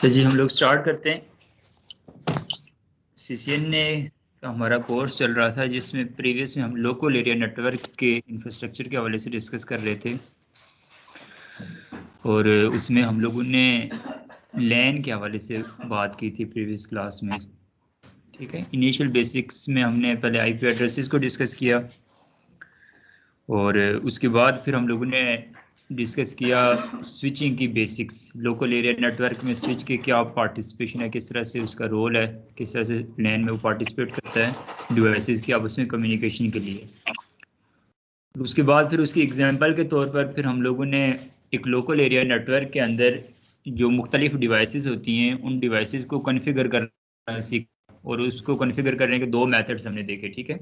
तो जी हम लोग स्टार्ट करते हैं। सीसीएन ने हमारा कोर्स चल रहा था जिसमें प्रीवियस में हम लोकल एरिया नेटवर्क के इंफ्रास्ट्रक्चर के हवाले से डिस्कस कर रहे थे, और उसमें हम लोगों ने लैन के हवाले से बात की थी प्रीवियस क्लास में। ठीक है, इनिशियल बेसिक्स में हमने पहले आईपी एड्रेसेस को डिस्कस किया, और उसके बाद फिर हम लोगों ने डिस्कस किया स्विचिंग की बेसिक्स। लोकल एरिया नेटवर्क में स्विच के क्या पार्टिसिपेशन है, किस तरह से उसका रोल है, किस तरह से लैन में वो पार्टिसिपेट करता है डिवाइसेस की आपस में कम्युनिकेशन के लिए। उसके बाद फिर उसकी एग्जांपल के तौर पर फिर हम लोगों ने एक लोकल एरिया नेटवर्क के अंदर जो मुख्तलिफ डिवाइसेस होती हैं उन डिवाइसेस को कॉन्फ़िगर करना सीखा, और उसको कॉन्फ़िगर करने के दो मेथड्स हमने देखे। ठीक है,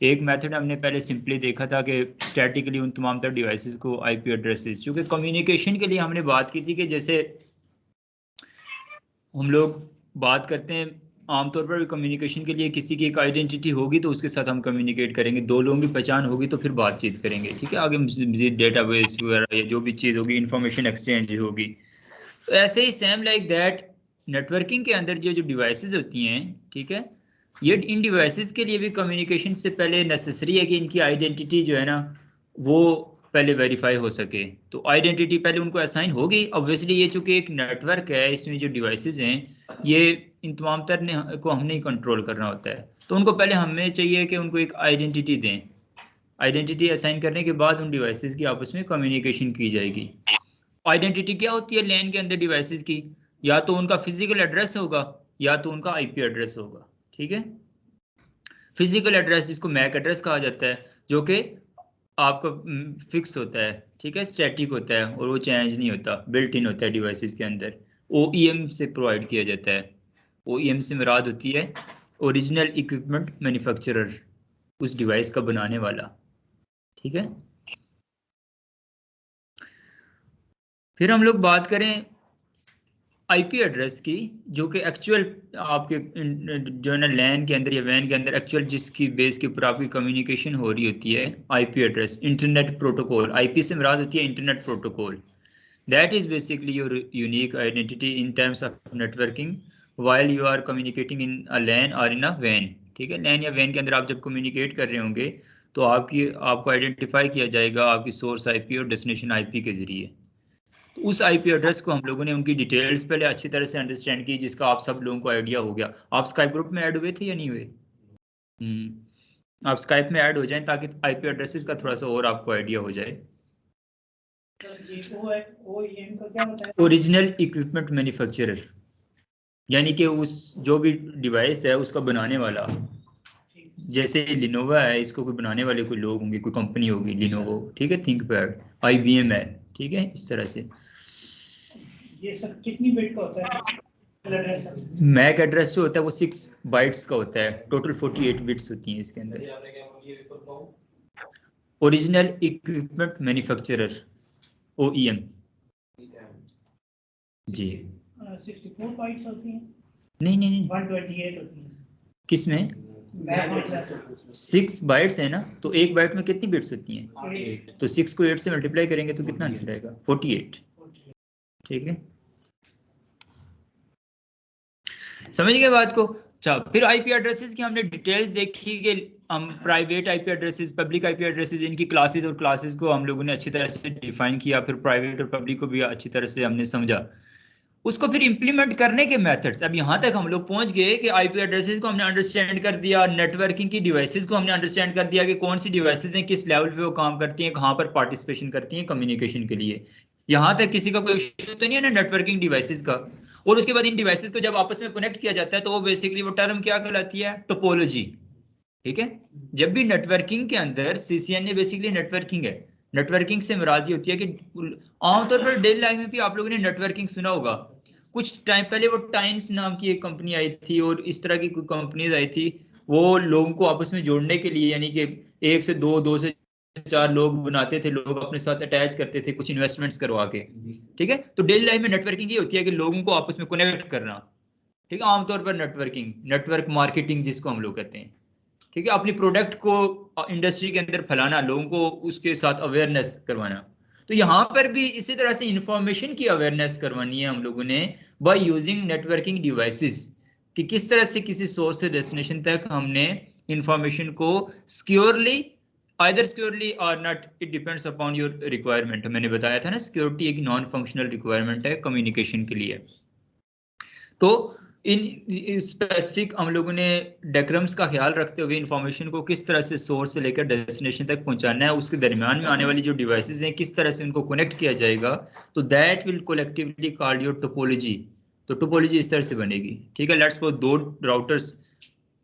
एक मेथड हमने पहले सिंपली देखा था कि स्टैटिकली उन तमाम तर डिवाइसेस को आईपी एड्रेसेस, क्योंकि कम्युनिकेशन के लिए हमने बात की थी कि जैसे हम लोग बात करते हैं आमतौर पर कम्युनिकेशन के लिए किसी की एक आइडेंटिटी होगी तो उसके साथ हम कम्युनिकेट करेंगे, दो लोगों की पहचान होगी तो फिर बातचीत करेंगे। ठीक है, आगे मजीद डेटाबेस वगैरह या जो भी चीज़ होगी इंफॉर्मेशन एक्सचेंज होगी। तो ऐसे ही सेम लाइक दैट नेटवर्किंग के अंदर जो जो डिवाइसेस होती हैं, ठीक है, ये इन डिवाइसेस के लिए भी कम्युनिकेशन से पहले नेसेसरी है कि इनकी आइडेंटिटी जो है ना वो पहले वेरीफाई हो सके। तो आइडेंटिटी पहले उनको असाइन होगी। ऑब्वियसली ये चूंकि एक नेटवर्क है, इसमें जो डिवाइसेस हैं ये इन तमाम तर ने को हमने ही कंट्रोल करना होता है, तो उनको पहले हमें चाहिए कि उनको एक आइडेंटिटी दें। आइडेंटिटी असाइन करने के बाद उन डिवाइसेस की आपस में कम्युनिकेशन की जाएगी। आइडेंटिटी क्या होती है लैन के अंदर डिवाइसेस की? या तो उनका फिजिकल एड्रेस होगा या तो उनका आईपी एड्रेस होगा। ठीक है, फिजिकल एड्रेस जिसको मैक एड्रेस कहा जाता है, जो कि आपका फिक्स होता है, ठीक है, स्टैटिक होता है और वो चेंज नहीं होता, बिल्ट इन होता है डिवाइसेस के अंदर। ओईएम से प्रोवाइड किया जाता है। ओईएम से मुराद होती है ओरिजिनल इक्विपमेंट मैन्युफैक्चरर, उस डिवाइस का बनाने वाला। ठीक है, फिर हम लोग बात करें आईपी एड्रेस की, जो कि एक्चुअल आपके जो है ना लैन के अंदर या वैन के अंदर एक्चुअल जिसकी बेस के ऊपर आपकी कम्युनिकेशन हो रही होती है, IP address internet protocol. IP से मुराद होती है internet protocol. That is basically your unique identity in terms of networking while you are communicating in a LAN और इन अ वैन। ठीक है, लैन या वैन के अंदर आप जब कम्युनिकेट कर रहे होंगे तो आपको आइडेंटिफाई किया जाएगा आपकी सोर्स आईपी और डेस्टिनेशन आईपी के जरिए। तो उस आईपी एड्रेस को हम लोगों ने उनकी डिटेल्स पहले अच्छी तरह से अंडरस्टैंड की, जिसका आप सब लोगों को आइडिया हो गया। आप स्काइप ग्रुप में ऐड हुए थे या नहीं हुए? आप स्काइप में ऐड हो जाएं ताकि आईपी एड्रेसेस का थोड़ा सा और आपको आइडिया हो जाए। ओरिजिनल इक्विपमेंट मैन्युफैक्चरर, यानी कि उस जो भी डिवाइस है उसका बनाने वाला। जैसे लिनोवा है, इसको कोई बनाने वाले कोई लोग होंगे, कोई कंपनी होगी लिनोवो, ठीक है, थिंकपैड, आईबीएम है, ठीक है, इस तरह से। ये सब कितनी बिट का होता है? मैक एड्रेस जो होता है वो 6 बाइट्स का होता है, टोटल 48 बिट्स होती हैं इसके अंदर। ओरिजिनल इक्विपमेंट मैन्युफैक्चरर, ओईएम जी। 64 बाइट्स होती हैं? नहीं नहीं नहीं, 128 होती हैं। किस में? 6 बाइट्स है ना, तो एक बाइट में कितनी बिट्स होती हैं? तो 6 को 8 से मल्टीप्लाई करेंगे तो कितना आंसर आएगा? 48। ठीक है, समझ गए बात को? अच्छा, फिर आईपी एड्रेसेस की हमने डिटेल्स देखी कि हम private IP addresses, public IP addresses, इनकी क्लासेस और क्लासेस को हम लोगों ने अच्छी तरह से डिफाइन किया। फिर प्राइवेट और पब्लिक को भी अच्छी तरह से हमने समझा। उसको फिर इंप्लीमेंट करने के मेथड्स, अब यहाँ तक हम लोग पहुंच गए कि आईपी एड्रेसेस को हमने अंडरस्टैंड कर दिया, नेटवर्किंग की डिवाइसेस को हमने अंडरस्टैंड कर दिया कि कौन सी डिवाइसेस हैं, किस लेवल पे वो काम करती हैं, कहाँ पर पार्टिसिपेशन करती हैं कम्युनिकेशन के लिए। यहाँ तक किसी का कोई इशू तो नहीं है ना नेटवर्किंग डिवाइसेस का? और उसके बाद इन डिवाइसेस को जब आपस में कनेक्ट किया जाता है तो वो बेसिकली वो टर्म क्या कहलाती है? टोपोलॉजी। ठीक है, जब भी नेटवर्किंग के अंदर सीसीएन बेसिकली नेटवर्किंग है। नेटवर्किंग से मुराद ये होती है कि आमतौर पर डेली लाइफ में भी आप लोगों ने नेटवर्किंग सुना होगा। कुछ टाइम पहले वो टाइम्स नाम की एक कंपनी आई थी और इस तरह की कुछ कंपनीज आई थी, वो लोगों को आपस में जोड़ने के लिए, यानी कि 1 से 2, 2 से 4 लोग बनाते थे, लोग अपने साथ अटैच करते थे कुछ इन्वेस्टमेंट्स करवा के। ठीक है, तो डेली लाइफ में नेटवर्किंग ये होती है कि लोगों को आपस में कनेक्ट करना। ठीक है, आमतौर पर नेटवर्किंग, नेटवर्क मार्केटिंग जिसको हम लोग कहते हैं। ठीक है, अपनी प्रोडक्ट को इंडस्ट्री के अंदर फैलाना, लोगों को उसके साथ अवेयरनेस करवाना। तो यहाँ पर भी इसी तरह से इंफॉर्मेशन की अवेयरनेस करवानी है हम लोगों ने बाय यूजिंग नेटवर्किंग डिवाइसेस, कि किस तरह से किसी सोर्स से डेस्टिनेशन तक हमने इंफॉर्मेशन को सिक्योरली, आइदर सिक्योरली और not, it depends upon your requirement. मैंने बताया था ना, सिक्योरिटी एक नॉन फंक्शनल रिक्वायरमेंट है कम्युनिकेशन के लिए। तो इन स्पेसिफिक हम लोगों ने डेक्रम्स का ख्याल रखते हुए इंफॉर्मेशन को किस तरह से सोर्स से लेकर डेस्टिनेशन तक पहुंचाना है, उसके दरमियान में आने वाली जो डिवाइसेस हैं किस तरह से उनको कनेक्ट किया जाएगा, तो that will collectively called your topology. तो टोपोलॉजी इस तरह से बनेगी, ठीक है। लेट्स सपोज 2 राउटर्स,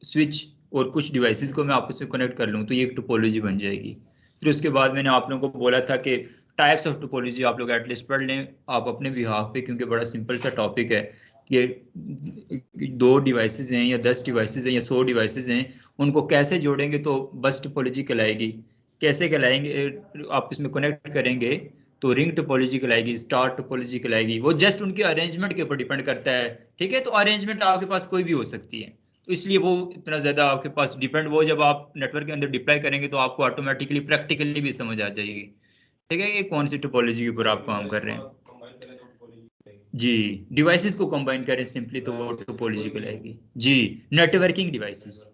स्विच और कुछ डिवाइसेस को मैं आपस में कनेक्ट कर लूँ तो ये एक टोपोलॉजी बन जाएगी। फिर उसके बाद मैंने आप लोगों को बोला था कि टाइप्स ऑफ टोपोलॉजी आप लोग एटलीस्ट पढ़ लें आप अपने बिहाफ पे, क्योंकि बड़ा सिंपल सा टॉपिक है कि 2 डिवाइसेस हैं या 10 डिवाइसेस हैं या 100 डिवाइसेस हैं, उनको कैसे जोड़ेंगे तो बस टोपोलॉजी कहलाएगी। कैसे कहलाएंगे, आप इसमें कनेक्ट करेंगे तो रिंग टोपोलॉजी कहलाएगी, स्टार टोपोलॉजी कहलाएगी। वो जस्ट उनके अरेंजमेंट के ऊपर डिपेंड करता है, ठीक है। तो अरेंजमेंट आपके पास कोई भी हो सकती है, तो इसलिए वो इतना ज्यादा आपके पास डिपेंड, वो जब आप नेटवर्क के अंदर डिप्लॉय करेंगे तो आपको ऑटोमेटिकली प्रैक्टिकली भी समझ आ जाएगी, ठीक है, ये कौन सी टोपोलॉजी के ऊपर आप काम कर रहे हैं। जी, डिवाइसेस को कंबाइन करें सिंपली तो वो टोपोलॉजी कहलाएगी जी, नेटवर्किंग डिवाइसेस।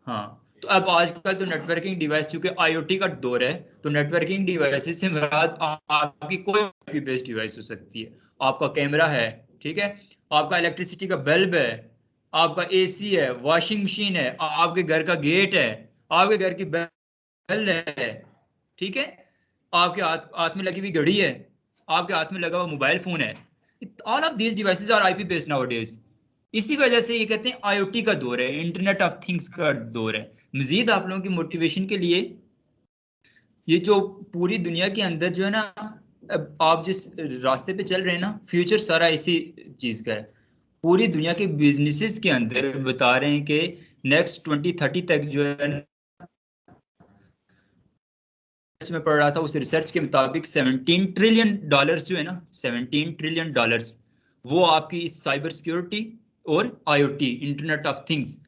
हाँ, तो अब आजकल तो नेटवर्किंग डिवाइस, चूंकि आईओटी का दौर है, तो नेटवर्किंग डिवाइसेस से मुराद आपकी कोई भी बेस्ड डिवाइस हो सकती है। आपका कैमरा है, ठीक है, आपका इलेक्ट्रिसिटी का बल्ब है, आपका एसी है, वॉशिंग मशीन है, आपके घर का गेट है, आपके घर की बेल है, ठीक है, आपके हाथ में लगी हुई घड़ी है, आपके हाथ में लगा हुआ मोबाइल फोन है। All of these devices are IP based nowadays. इसी वजह से ये कहते हैं आईओटी का दौर है, इंटरनेट ऑफ थिंग्स का दौर है। मजीद आप लोगों की मोटिवेशन के लिए, ये जो पूरी दुनिया के अंदर जो है ना, अब आप जिस रास्ते पे चल रहे हैं ना, फ्यूचर सारा इसी चीज का है। पूरी दुनिया के बिजनेसेस के अंदर बता रहे हैं कि नेक्स्ट 2030 तक जो है, में पढ़ रहा था उस रिसर्च के मुताबिक 17 ट्रिलियन डॉलर्स जो है ना, 17 ट्रिलियन डॉलर्स, वो आपकी साइबर सिक्योरिटी और आईओटी, इंटरनेट ऑफ थिंग्स,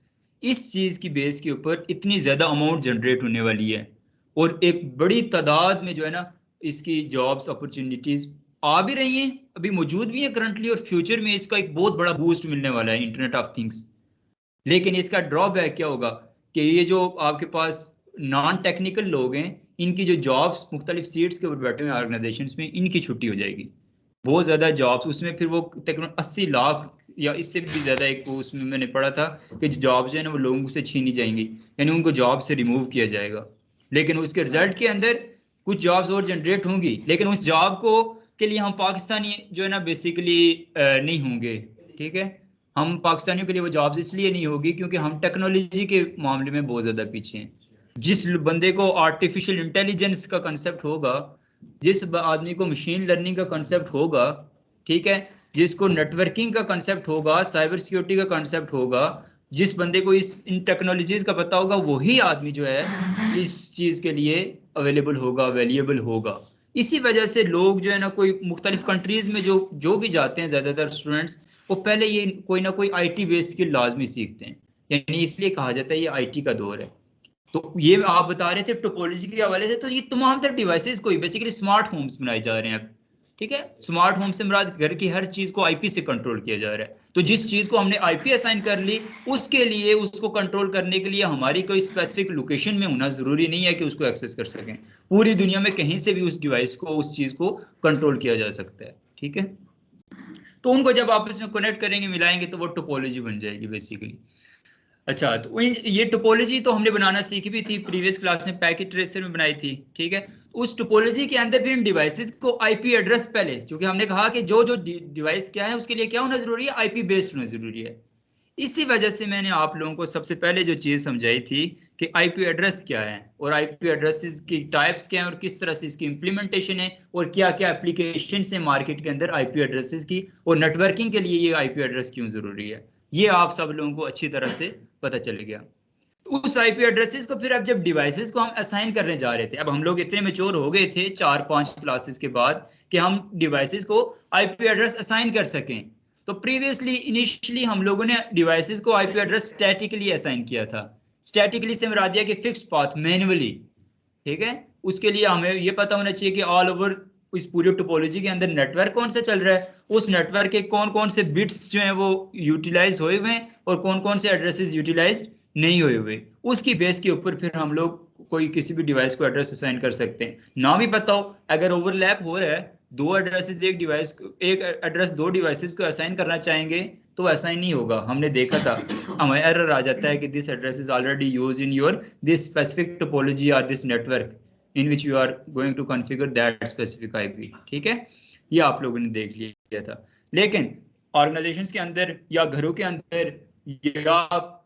इस चीज की बेस के ऊपर इतनी ज्यादा अमाउंट जनरेट होने वाली है। और एक बड़ी तादाद में जो है ना, इसकी जॉब्स अपॉर्चुनिटीज आ भी रही हैं, अभी मौजूद भी है करंटली, और फ्यूचर में इसका एक बहुत बड़ा बूस्ट मिलने वाला है, इंटरनेट ऑफ थिंग्स। लेकिन इसका ड्रॉबैक क्या होगा कि ये जो आपके पास नॉन टेक्निकल लोग हैं, इनकी जो जॉब्स मुख्तलिफ सीट्स के ऊपर बैठे हुए ऑर्गेनाइजेशन में, इनकी छुट्टी हो जाएगी, बहुत ज़्यादा जॉब्स उसमें। फिर वो तकरीबन 80 लाख या इससे भी ज़्यादा, एक उसमें मैंने पढ़ा था कि जॉब्स जो है ना वो लोगों से छीनी जाएंगी, यानी उनको जॉब से रिमूव किया जाएगा। लेकिन उसके रिजल्ट के अंदर कुछ जॉब्स और जनरेट होंगी, लेकिन उस जॉब को के लिए हम पाकिस्तानी जो है ना बेसिकली नहीं होंगे, ठीक है। हम पाकिस्तानियों के लिए वो जॉब्स इसलिए नहीं होगी क्योंकि हम टेक्नोलॉजी के मामले में बहुत ज़्यादा पीछे हैं। जिस बंदे को आर्टिफिशियल इंटेलिजेंस का कंसेप्ट होगा, जिस आदमी को मशीन लर्निंग का कंसेप्ट होगा, ठीक है, जिसको नेटवर्किंग का कंसेप्ट होगा, साइबर सिक्योरिटी का कंसेप्ट होगा, जिस बंदे को इस इन टेक्नोलॉजीज का पता होगा, वही आदमी जो है इस चीज के लिए अवेलेबल होगा, वैल्यूएबल होगा। इसी वजह से लोग जो है ना, कोई मुख्तलिफ कंट्रीज में जो जो भी जाते हैं ज्यादातर स्टूडेंट्स, वो पहले ये कोई ना कोई आईटी बेस्ड स्किल लाजमी सीखते हैं, यानी इसलिए कहा जाता है ये आईटी का दौर है। तो ये आप बता रहे थे टोपोलॉजी के हवाले से, तो ये तमाम तरह डिवाइसेस को बेसिकली स्मार्ट होम्स बनाए जा रहे हैं अब, ठीक है। स्मार्ट होम से मुराद घर की हर चीज को आईपी से कंट्रोल किया जा रहा है। तो जिस चीज को हमने आईपी असाइन कर ली, उसके लिए उसको कंट्रोल करने के लिए हमारी कोई स्पेसिफिक लोकेशन में होना जरूरी नहीं है कि उसको एक्सेस कर सकें। पूरी दुनिया में कहीं से भी उस डिवाइस को, उस चीज को कंट्रोल किया जा सकता है, ठीक है। तो उनको जब आपस में कनेक्ट करेंगे, मिलाएंगे, तो वो टोपोलॉजी बन जाएगी बेसिकली। अच्छा, तो ये टोपोलॉजी तो हमने बनाना सीखी भी थी प्रीवियस क्लास में, पैकेट ट्रेसर में बनाई थी, ठीक है। उस टोपोलॉजी के अंदर फिर इन डिवाइसेस को आईपी एड्रेस, पहले क्योंकि हमने कहा कि जो जो डिवाइस क्या है उसके लिए क्या होना जरूरी है, आईपी बेस्ड होना जरूरी है। इसी वजह से मैंने आप लोगों को सबसे पहले जो चीज समझाई थी कि आईपी एड्रेस क्या है, और आईपी एड्रेसेस की टाइप्स क्या है, और किस तरह से इसकी इंप्लीमेंटेशन है, और क्या क्या एप्लीकेशन है मार्केट के अंदर आईपी एड्रेसेस की, और नेटवर्किंग के लिए ये आईपी एड्रेस क्यों जरूरी है, ये आप सब लोगों को अच्छी तरह से पता चल गया। उस आईपी एड्रेसेस को फिर अब जब डिवाइसेस को हम असाइन करने जा रहे थे, अब हम लोग इतने मेच्योर हो गए थे 4-5 क्लासेस के बाद कि हम डिवाइसेस को आईपी एड्रेस असाइन कर सकें। तो प्रीवियसली इनिशियली हम लोगों ने डिवाइसेस को आईपी एड्रेस स्टैटिकली असाइन किया था। स्टैटिकली से मुराद दिया कि फिक्स्ड पाथ मैन्युअली, ठीक है। उसके लिए हमें ये पता होना चाहिए कि ऑल ओवर इस पूरी टोपोलॉजी के अंदर नेटवर्क कौन सा चल रहा है, उस नेटवर्क के कौन कौन से बिट्स जो हैं वो यूटिलाइज हुए हुए हैं और कौन कौन से एड्रेसेस यूटिलाइज नहीं हुए हुए, उसकी बेस के ऊपर फिर हम लोग कोई किसी भी डिवाइस को एड्रेस असाइन कर सकते हैं। ना भी पता हो, अगर ओवरलैप हो रहा है, दो एड्रेसेस एक डिवाइस, एक एड्रेस दो डिवाइसेस को असाइन करना चाहेंगे तो असाइन नहीं होगा। हमने देखा था, हमें एरर आ जाता है कि this address is already used in your this specific topology और this network in which you are going to configure that specific IP. ठीक है, ये आप लोगों ने देख लिया था। लेकिन ऑर्गेनाइजेशंस के अंदर या घरों के अंदर या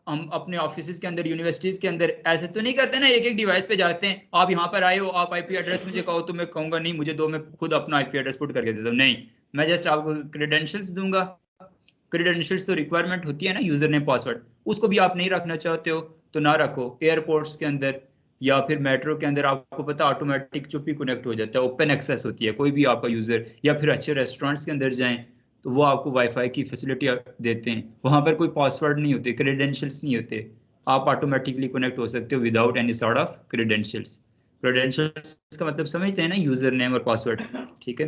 हम अपने ऑफिस के अंदर, यूनिवर्सिटीज के अंदर ऐसे तो नहीं करते ना, एक एक डिवाइस पे जाते हैं, आप यहाँ पर आए हो, आप आईपी एड्रेस मुझे कहो, तो मैं कहूंगा नहीं मुझे दो, मैं खुद अपना आईपी एड्रेस पुट करके देता हूँ। नहीं, मैं जस्ट आपको क्रेडेंशियल्स दूंगा। क्रेडेंशियल्स तो रिक्वायरमेंट होती है ना, यूजर नेम पासवर्ड, उसको भी आप नहीं रखना चाहते हो तो ना रखो। एयरपोर्ट्स के अंदर या फिर मेट्रो के अंदर आपको पता ऑटोमेटिक चुप ही कनेक्ट हो जाता है, ओपन एक्सेस होती है, कोई भी आपका यूजर, या फिर अच्छे रेस्टोरेंट्स के अंदर जाएं तो वो आपको वाईफाई की फैसिलिटी देते हैं, वहां पर कोई पासवर्ड नहीं होते, क्रेडेंशियल्स नहीं होते, आप ऑटोमेटिकली कनेक्ट हो सकते हो without any sort of credentials. Credentials का मतलब समझते हैं ना, यूजर नेम और पासवर्ड। ठीक है,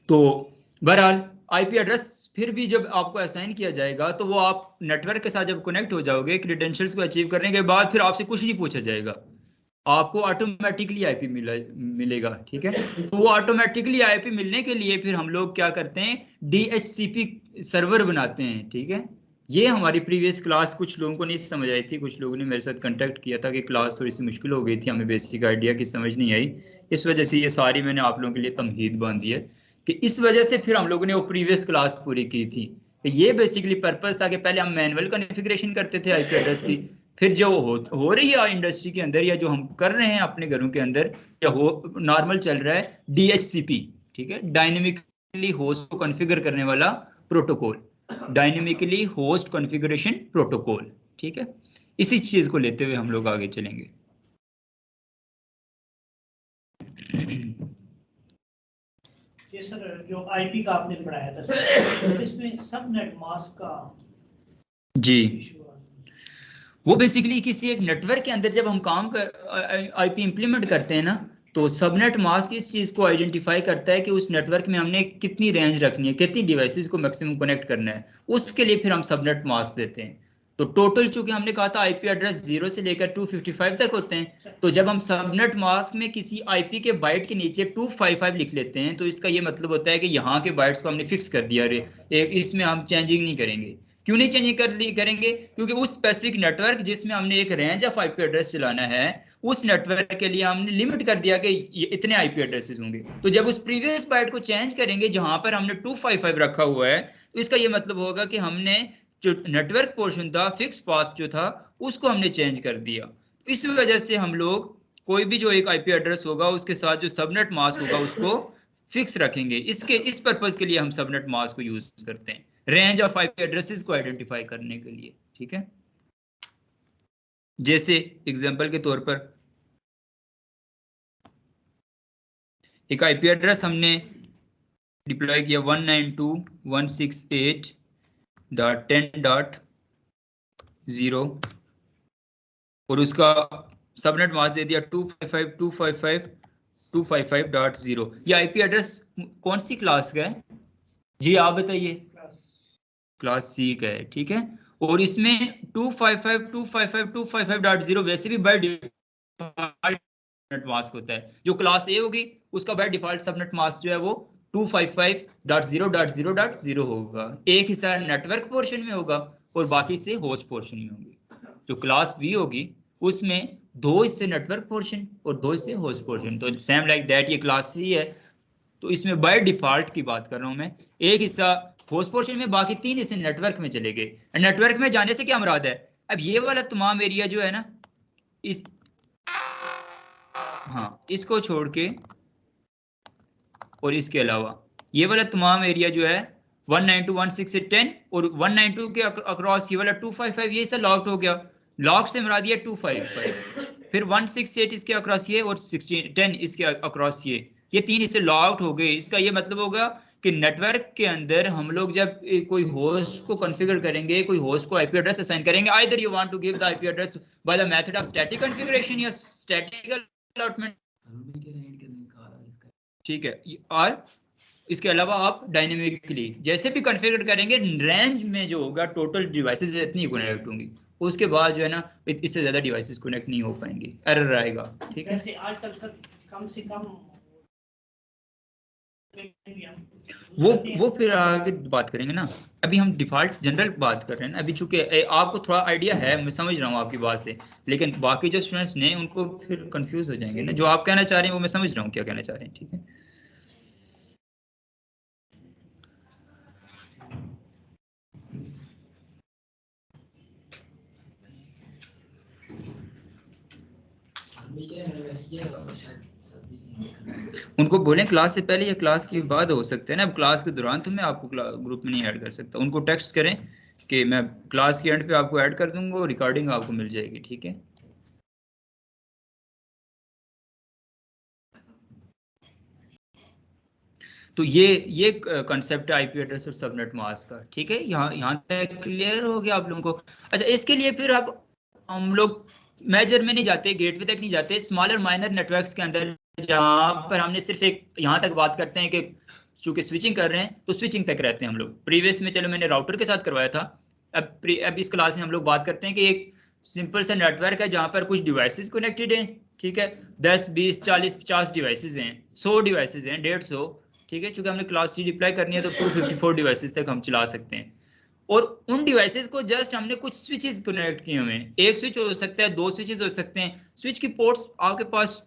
तो बहरहाल आईपी एड्रेस फिर भी जब आपको असाइन किया जाएगा तो वो आप नेटवर्क के साथ जब कनेक्ट हो जाओगे, क्रेडेंशियल्स को अचीव करने के बाद फिर आपसे कुछ नहीं पूछा जाएगा, आपको ऑटोमेटिकली आईपी मिलेगा। ठीक है, तो वो ऑटोमेटिकली आईपी मिलने के लिए फिर हम लोग क्या करते हैं, डीएचसीपी सर्वर बनाते हैं। ठीक है, ये हमारी प्रीवियस क्लास कुछ लोगों को नहीं समझ आई थी, कुछ लोगों ने मेरे साथ कांटेक्ट किया था कि क्लास थोड़ी सी मुश्किल हो गई थी, हमें बेसिक आइडिया की समझ नहीं आई, इस वजह से ये सारी मैंने आप लोगों के लिए तमहीद बांध दी है कि इस वजह से फिर हम लोगों ने वो प्रीवियस क्लास पूरी की थी। ये बेसिकली पर्पस था कि पहले हम मैनुअल कॉन्फ़िगरेशन करते थे आईपी एड्रेस की, फिर जो हो रही है इंडस्ट्री के अंदर या जो हम कर रहे हैं अपने घरों के अंदर या हो नॉर्मल चल रहा है, डीएचसीपी। ठीक है, डायनेमिकली होस्ट को कॉन्फ़िगर करने वाला protocol, dynamically host configuration protocol. ठीक है, इसी चीज को लेते हुए हम लोग आगे चलेंगे। ये सर जो आईपी का आपने पढ़ाया था सर, इसमें सबनेट मास्क का जी, इशू आ रहा वो बेसिकली किसी एक नेटवर्क के अंदर जब हम काम कर आईपी इंप्लीमेंट करते हैं ना, तो सबनेट मास्क इस चीज को आइडेंटिफाई करता है कि उस नेटवर्क में हमने कितनी रेंज रखनी है, कितनी डिवाइसेस को मैक्सिमम कनेक्ट करना है, उसके लिए फिर हम सबनेट मास्क देते हैं। तो टोटल चूंकि हमने कहा था आईपी एड्रेस 0 से लेकर 255 तक होते हैं, तो जब हम सबनेट मास्क में किसी आईपी के बाइट के नीचे 255 लिख लेते हैं तो इसका ये मतलब होता है कि यहाँ के बाइट्स को हमने फिक्स कर दिया, इसमें हम चेंजिंग नहीं करेंगे। क्यों नहीं चेंज करेंगे, क्योंकि उस स्पेसिफिक नेटवर्क जिसमें हमने एक रेंज ऑफ आईपी एड्रेस चलाना है, उस नेटवर्क के लिए हमने लिमिट कर दिया कि ये इतने आईपी एड्रेसेस होंगे। तो जब उस प्रीवियस बाइट को चेंज करेंगे जहां पर हमने 255 रखा हुआ है, तो इसका ये मतलब होगा कि हमने जो नेटवर्क पोर्शन था, फिक्स पाथ जो था, उसको हमने चेंज कर दिया। इस वजह से हम लोग कोई भी जो एक आईपी एड्रेस होगा उसके साथ जो सबनेट मास्क होगा उसको फिक्स रखेंगे। इस पर्पज के लिए हम सबनेट मास्क को यूज करते हैं, रेंज ऑफ आईपी एड्रेसेस को आइडेंटिफाई करने के लिए। ठीक है, जैसे एग्जांपल के तौर पर एक आईपी एड्रेस हमने डिप्लॉय किया 192.168.10.0 और उसका सबनेट मास्क दे दिया 255.255.0। ये आईपी एड्रेस कौन सी क्लास का है जी, आप बताइए? क्लास सी का है। ठीक है, और इसमें 255.255.255.0 वैसे भी बाय डिफॉल्ट सबनेट मास्क होता है। जो क्लास ए होगी उसका बाय डिफॉल्ट सबनेट मास्क जो है वो 255.0.0.0 होगा। एक हिस्सा नेटवर्क पोर्शन में होगा और बाकी से होस्ट पोर्शन में होंगे। जो क्लास बी होगी उसमें दो हिस्से नेटवर्क पोर्शन और दो हिस्से होस्ट पोर्शन। तो सेम लाइक दैट ये क्लास सी है, तो इसमें बाय डिफॉल्ट की बात कर रहा हूं मैं, एक हिस्सा होस्ट पोर्शन में, बाकी तीन हिस्से नेटवर्क में चले गए। नेटवर्क में जाने से क्या मुराद है, अब ये वाला तमाम एरिया जो है ना, इस हाँ इसको छोड़ के और इसके अलावा ये वाला तमाम एरिया जो है 192.168.10 और 192 के अक्रॉस ये वाला 255, ये सब लॉक्ड हो गया। लॉक से मुराद ये 255, फिर 168 इसके अक्रॉस ये और 10 इसके अक्रॉस ये तीन इससे लॉक्ड हो गए। इसका ये मतलब होगा कि नेटवर्क के अंदर हम लोग जब कोई होस्ट को कॉन्फ़िगर करेंगे, कोई होस्ट को आईपी एड्रेस असाइन करेंगे, either you want to give the IP address by the method of static configuration या स्टैटिक अलॉटमेंट। ठीक है। और इसके अलावा आप डायनेमिकली जैसे भी कॉन्फ़िगर करेंगे, रेंज में जो होगा टोटल डिवाइसेस इतनी कनेक्ट होंगी, उसके बाद जो है ना इससे ज्यादा डिवाइसेस कनेक्ट नहीं हो पाएंगे, एरर आएगा। ठीक है, जैसे आजकल सर कम से कम वो फिर आगे बात करेंगे ना। अभी हम डिफॉल्ट जनरल बात कर रहे हैं ना अभी, चूंकि आपको थोड़ा आइडिया है, मैं समझ रहा हूँ आपकी बात से, लेकिन बाकी जो स्टूडेंट्स ने उनको फिर कंफ्यूज हो जाएंगे ना। जो आप कहना चाह रहे हैं वो मैं समझ रहा हूँ क्या कहना चाह रहे हैं। ठीक है, उनको बोलें क्लास से पहले या क्लास के बाद हो सकता है ना। अब क्लास के दौरान तो मैं आपको ग्रुप में नहीं ऐड कर सकता, उनको टेक्स्ट करें कि मैं क्लास के एंड पे आपको ऐड कर दूंगा, रिकॉर्डिंग आपको मिल जाएगी। ठीक है, तो ये कंसेप्ट है आईपी एड्रेस और सबनेट मास्क का। ठीक है, यहाँ तक क्लियर हो गया आप लोगों को। अच्छा, इसके लिए फिर अब हम लोग मेजर में नहीं जाते, गेटवे तक नहीं जाते, स्मॉलर माइनर नेटवर्क्स के अंदर जहाँ पर हमने सिर्फ एक यहाँ तक बात करते हैं कि चूंकि स्विचिंग कर रहे हैं तो स्विचिंग तक रहते हैं हम लोग। प्रीवियस में चलो मैंने राउटर के साथ करवाया था। अब इस क्लास में हम लोग बात करते हैं कि एक सिंपल सा नेटवर्क है जहाँ पर कुछ डिवाइसेस कनेक्टेड हैं। ठीक है, 10 20 40 50 डिवाइसेस हैं, 100 डिवाइसेस हैं, 150। ठीक है, चूंकि हमने क्लास सी डिप्लॉय करनी है तो 254 डिवाइसेस तक हम चला सकते हैं। और उन डिवाइसेस को जस्ट हमने कुछ स्विचेस कनेक्ट किए हुए हैं। एक स्विच हो सकता है, दो स्विचेस हो सकते हैं। स्विच की पोर्ट्स आपके पास